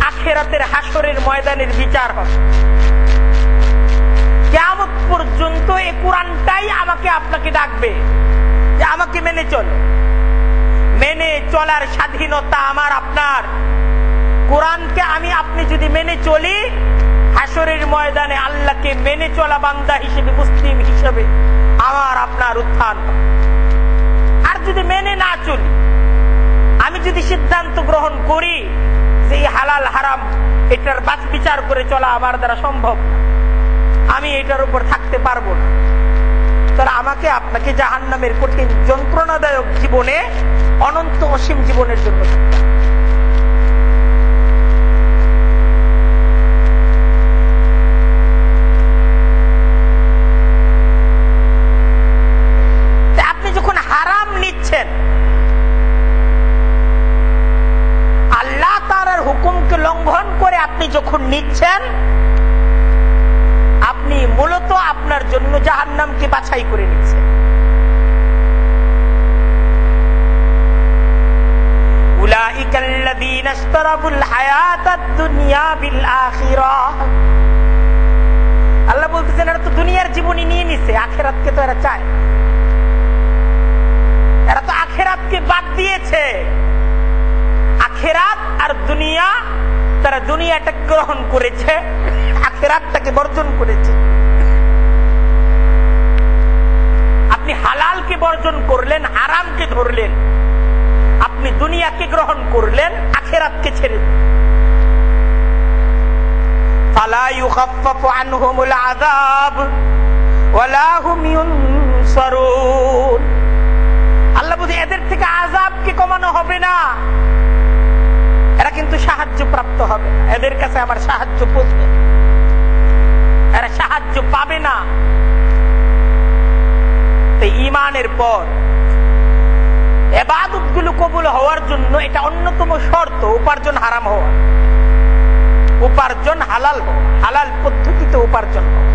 আখিরাতের হাসরের ময়দানের বিচার হবে। কিয়ামত পর্যন্ত এই কোরআনটাই আমাকে আপনাকে ডাকবে যে আমাকে মেনে চলো। মেনে চলার স্বাধীনতা আমার আপনার। কোরআনকে আমি আপনি যদি মেনে চলি, হাসরের ময়দানে আল্লাহকে মেনে চলা বান্দা হিসেবে, মুসলিম হিসেবে আমার আপনার উত্থান। আর যদি মেনে না চলি, আমি যদি সিদ্ধান্ত গ্রহণ করি যে এই হালাল হারাম এটার বাছ বিচার করে চলা আমার দ্বারা সম্ভব না, আমি এটার উপর থাকতে পারবো না, তাহলে আমাকে আপনাকে জাহান্নামের কঠিন যন্ত্রণাদায়ক জীবনে, অনন্ত অসীম জীবনের জন্য থাকতে হবে। আপনি যখন হারাম নিচ্ছেন, আল্লাহ তাআলার হুকুমকে লঙ্ঘন করে আপনি যখন নিচ্ছেন, আপনি মূলত আপনার জন্য জাহান্নামকে বাছাই করে নিচ্ছেন। উলাইকাল্লাযীনা ইশতারাবুল হায়াতাদ দুনিয়া বিল আখিরাহ। আল্লাহ বলতেছেন এরা তো দুনিয়ার জীবনই নিয়ে নিছে, আখিরাতকে তো এরা চায়। এরা তো আখিরাতকে বাদ দিয়েছে। আখিরাত আর দুনিয়া, তারা দুনিয়াটা গ্রহণ করেছে, আখিরাতটাকে বর্জন করেছে। হালালকে বর্জন করলেন, হারামকে ধরলেন, আপনি দুনিয়াকে গ্রহণ করলেন, আখিরাতকে ছেড়ে দিলেন। ফালা ইউখাফফাফু আনহুমুল আযাব ওয়ালা হুম ইউনসারুন। আল্লাহ বলে এদের থেকে আযাবকে কমানো হবে না, এরা কিন্তু সাহায্য প্রাপ্ত হবে না, এদের কাছে আমার সাহায্য পৌঁছবে, এরা সাহায্য পাবে না। ঈমানের পর ইবাদত গুলো কবুল হওয়ার জন্য এটা অন্যতম শর্ত উপার্জন হারাম হওয়া, উপার্জন হালাল হওয়া, হালাল পদ্ধতিতে উপার্জন হওয়া।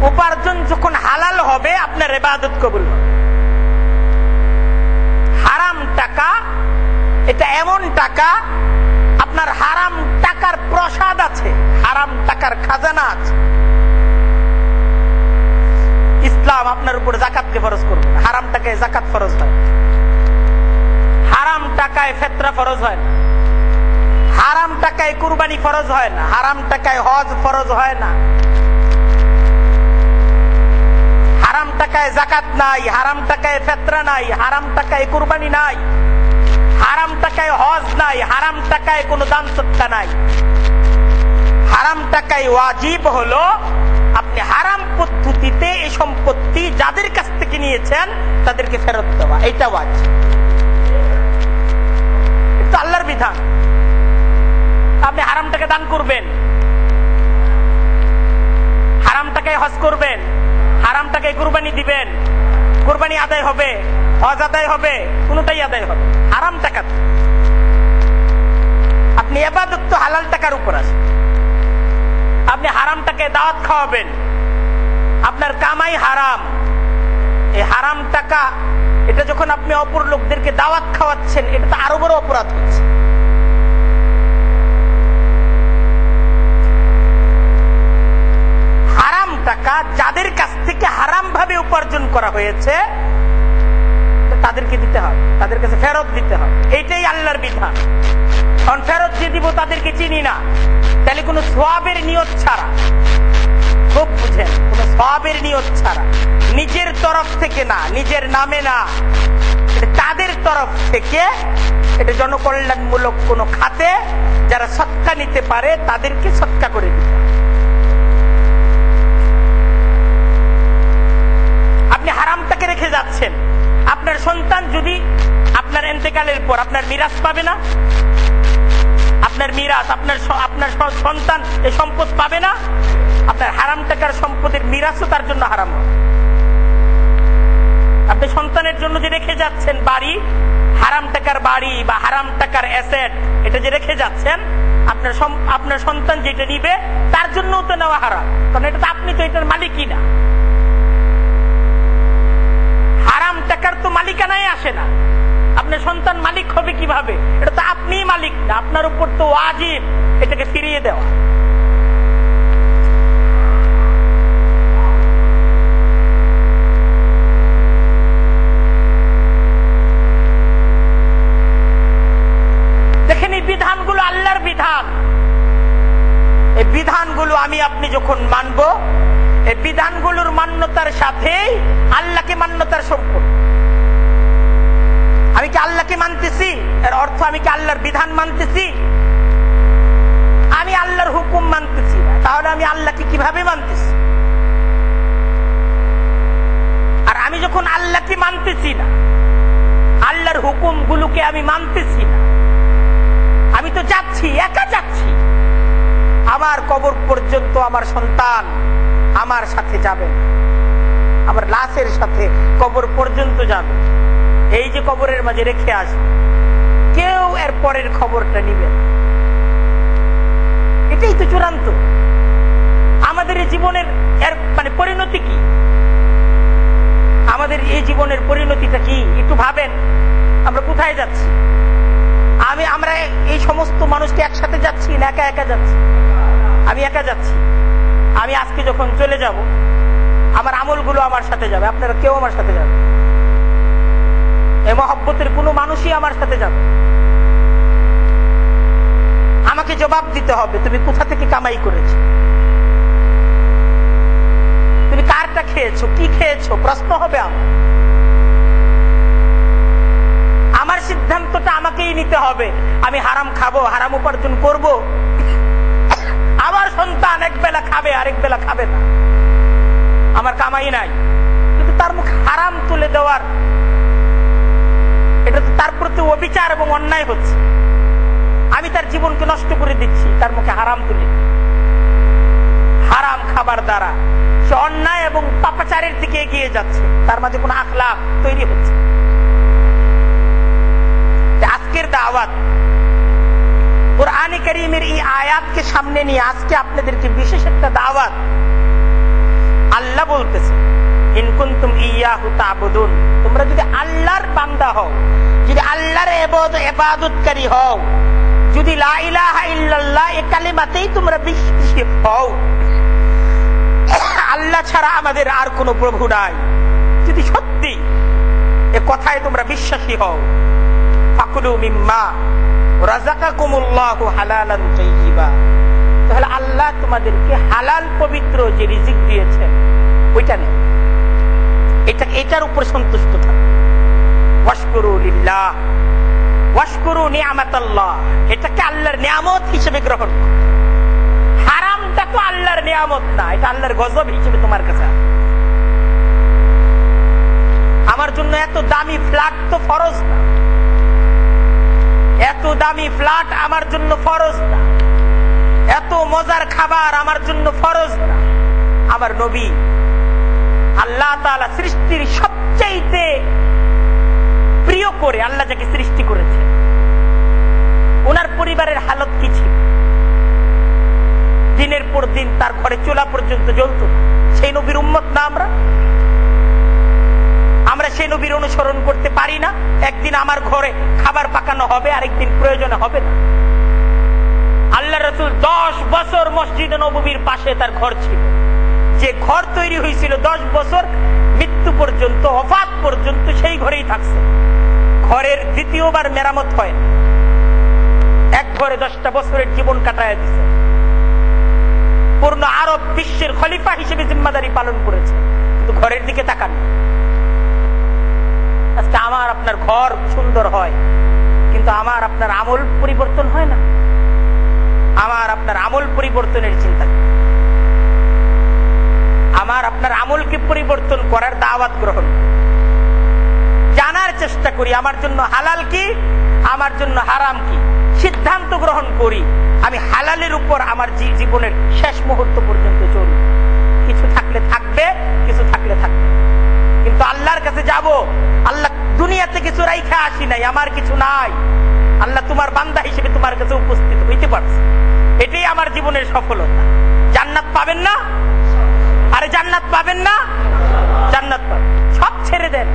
উপার্জন যখন হালাল হবে আপনার ইবাদত কবুল হবে। হারাম টাকা এটা এমন টাকা, আপনার হারাম টাকার প্রসাদ আছে, হারাম টাকার খাজানা আছে। ইসলাম আপনার উপর যাকাতকে ফরজ করবে, হারাম টাকায় যাকাত ফরজ হয়, হারাম টাকায় ফিতরা ফরজ হয় না, হারাম টাকায় কুরবানি ফরজ হয় না, হারাম টাকায় হজ ফরজ হয় না, হারাম টাকায় যাকাত নাই, হারাম টাকায় ফিতরা নাই, হারাম টাকায় কুরবানি নাই, হারাম টাকায় হজ নাই, হারাম টাকায় কোনো দান সদকা নাই। হারাম টাকায় ওয়াজিব হলো আপনি হারাম পদ্ধতিতে এই সম্পত্তি যাদের কাছ থেকে নিয়েছেন তাদেরকে ফেরত দেওয়া, এটা ওয়াজিব। এটা আল্লাহর বিধান। আপনি হারাম টাকা দান করবেন, হারাম টাকায় হজ করবেন, হারাম টাকায় কুরবানি দিবেন, কুরবানি আদায় হবে, হজ আদায় হবে, কোনটাই আদায় হবে হারাম টাকা। আপনি ইবাদত তো হালাল টাকার উপর আছে, আপনি হারাম টাকায় দাওয়াত খাওয়াবেন, আপনার কামাই হারাম, এই হারাম টাকা এটা যখন আপনি অপর লোকদেরকে দাওয়াত খাওয়াচ্ছেন এটা তো আরো বড় অপরাধ হচ্ছে। হারাম টাকা যাদের কাছ থেকে হারাম ভাবে উপার্জন করা হয়েছে তাদেরকে দিতে হবে, তাদের কাছে ফেরত দিতে হবে, এইটাই আল্লাহর বিধান। কারণ ফেরত যে দিব তাদেরকে চিনি না, তাহলে কোন সওয়াবের নিয়ত ছাড়া, খুব বুঝেন, কোন সওয়াবের নিয়ত ছাড়া, নিজের তরফ থেকে না, নিজের নামে না, তাদের তরফ থেকে, এটা জনকল্যাণমূলক কোন খাতে যারা সদকা নিতে পারে তাদেরকে সদকা করে দিতে হবে। আপনি হারামটাকে রেখে যাচ্ছেন, আপনার সন্তান যদি আপনার ইন্তেকালের পর আপনার মিরাস পাবে না, আপনার মিরাস, আপনার সন্তান এই সম্পদ পাবে না, আপনার হারাম টাকার সম্পদের মিরাসও তার জন্য হারাম হবে। আপনি সন্তানের জন্য যে রেখে যাচ্ছেন বাড়ি, হারাম টাকার বাড়ি বা হারাম টাকার অ্যাসেট, এটা যে রেখে যাচ্ছেন, আপনার সন্তান যেটা নিবে তার জন্যও তো নেওয়া হারাম, কারণ এটা তো আপনি তো এটার মালিকই না। হারাম টাকার তো মালিকানায় আসে না, আপনার সন্তান মালিক হবে কিভাবে? এটা তো আপনিই মালিক না, আপনার উপর তো ওয়াজিব এটাকে ফিরিয়ে দেওয়া। দেখেন এই বিধানগুলো আল্লাহর বিধান, এই বিধানগুলো আমি আপনি যখন মানব, এই বিধানগুলোর মান্যতার সাথে আল্লাহকে মান্যতার সম্পর্ক। আমি কি আল্লাহকে মানতেছি, এর অর্থ আমি কি আল্লাহর বিধান মানতেছি? আমি আল্লাহর হুকুম মানতেছি না, তাহলে আমি আল্লাহকে কিভাবে মানতেছি? আর আমি যখন আল্লাহকে মানতেছি না, আল্লাহর হুকুম গুলোকে আমি মানতেছি না, আমি তো যাচ্ছি, একা যাচ্ছি, আমার কবর পর্যন্ত আমার সন্তান আমার সাথে যাবে, আমার লাশের সাথে কবর পর্যন্ত যাবে, এই যে কবরের মাঝে রেখে আসবে, কেউ এর পরের খবরটা নিবে না। এটাই তো চূড়ান্ত। আমাদের এই জীবনের এর মানে পরিণতি কি? আমাদের এই জীবনের পরিণতিটা কি একটু ভাবেন। আমরা কোথায় যাচ্ছি? আমরা এই সমস্ত মানুষকে একসাথে যাচ্ছি না একা একা যাচ্ছি? আমি একা যাচ্ছি। আমি আজকে যখন চলে যাব, আমার আমলগুলো আমার সাথে যাবে, আপনারা কেউ আমার সাথে যাবে, এই মহব্বতের কোনো মানুষই আমার সাথে যাবে। আমাকে জবাব দিতে হবে তুমি কোথা থেকে কামাই করেছো। কারটা খেয়েছো, কি খেয়েছো, প্রশ্ন হবে। আমার সিদ্ধান্তটা আমাকেই নিতে হবে। আমি হারাম খাবো, হারাম উপার্জন করব, আমার সন্তান এক বেলা খাবে আরেক বেলা খাবে না, আমার কামাই নাই, কিন্তু তার মুখে হারাম তুলে দেওয়ার, এটা তো তার প্রতি অবিচার এবং অন্যায় হচ্ছে। আমি তার জীবনকে নষ্ট করে দিচ্ছি তার মুখে হারাম তুলে। হারাম খাবার দ্বারা সে অন্যায় এবং পাপাচারের দিকে এগিয়ে যাচ্ছে, তার মাঝে কোনো আখলাক তৈরি হচ্ছে। আজকের দাওয়াত কুরআনে কারীমের এই আয়াতকে সামনে নিয়ে আজকে আপনাদেরকে বিশেষ একটা দাওয়াত। আল্লাহ বলতেছে, ইন কুনতুম ইয়াহু তা'বুদুন, তোমরা যদি আল্লাহর বান্দা হও, যদি আল্লাহর ইবাদতকারী হও, যদি লা ইলাহা ইল্লাল্লাহ এই কালিমাতেই তোমরা বিশ্বাসী হও, আল্লাহ ছাড়া আমাদের আর কোনো প্রভু নাই, যদি সত্যি এ কথায় তোমরা বিশ্বাসী হও, ফাকুলু মিম্মা রাযাকাকুমুল্লাহু হালালান তাইয়্যিবা, তাহলে আল্লাহ তোমাদেরকে হালাল পবিত্র যে রিজিক দিয়েছেন ওইটা নেন, এটার উপর সন্তুষ্ট থাকো। ওয়াশকুরু লিল্লাহ ওয়াশকুরু নি'মাতাল্লাহ, এটাকে আল্লাহর নিয়ামত হিসেবে গ্রহণ করো। হারামটা তো আল্লাহর নিয়ামত না, এটা আল্লাহর গজব হিসেবে তোমার কাছে। আমার জন্য এত দামি ফ্ল্যাট তো ফরজ না, এত দামি ফ্ল্যাট আমার জন্য ফরজ না, এত মজার খাবার আমার জন্য ফরজ না। আমার নবী আল্লাহ তাআলা সৃষ্টির সবচাইতে প্রিয় করে আল্লাহ যাকে সৃষ্টি করেছে, ওনার পরিবারের হালত কি ছিল? দিনের পর দিন তার ঘরে চুলা পর্যন্ত জ্বলত না। সেই নবীর উম্মত না আমরা? আমরা সেই নবীর অনুসরণ করতে পারি না? একদিন আমার ঘরে খাবার পাকানো হবে, আরেকদিন প্রয়োজনে হবে না। আল্লাহ রাসূল 10 বছর মসজিদে নববীর পাশে তার ঘর ছিল, যে ঘর তৈরি হয়েছিল 10 বছর মৃত্যু পর্যন্ত, ওফাত পর্যন্ত সেই ঘরেই থাকছে। ঘরের দ্বিতীয়বার মেরামত হয়, এক ঘরে 10টা বছরের জীবন কাটায় দিছে। পূর্ণ আরব বিশ্বের খলিফা হিসেবে জিম্মাদারি পালন করেছে, কিন্তু ঘরের দিকে তাকান। আজকে আমার আপনার ঘর সুন্দর হয়, কিন্তু আমার আপনার আমল পরিবর্তন হয় না। আমার আপনার আমল পরিবর্তনের চিন্তা, আমার আপনার আমলকে পরিবর্তন করার দাওয়াত গ্রহণ, জানার চেষ্টা করি আমার জন্য হালাল কি, আমার জন্য হারাম কি, সিদ্ধান্ত গ্রহণ করি আমি হালালের উপর আমার জীবনের শেষ মুহূর্ত পর্যন্ত চলি। কিছু থাকলে থাকবে, কিছু থাকলে থাকবে, কিন্তু আল্লাহর কাছে যাব। আল্লাহ দুনিয়াতে কিছু রাইখা আসি নাই, আমার কিছু নাই। আল্লাহ তোমার বান্দা হিসেবে তোমার কাছে উপস্থিত হইতে পারছে, এটাই আমার জীবনের সফলতা। জান্নাত পাবেন না? আরে জান্নাত পাবেন না? জান্নাত পাবেন। সব ছেড়ে দেন,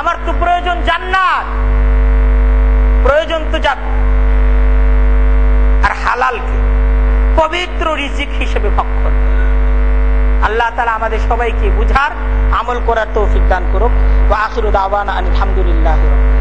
আমার তো প্রয়োজন জান্নাত, প্রয়োজন তো জান্নাত। আর হালালকে পবিত্র রিজিক হিসেবে ভক্ষণ। আল্লাহ তাআলা আমাদের সবাইকে বুঝার, আমল করার তৌফিক দান করুক। ওয়া আখিরু দাওয়ানা আলহামদুলিল্লাহি রাব্বিল আলামিন।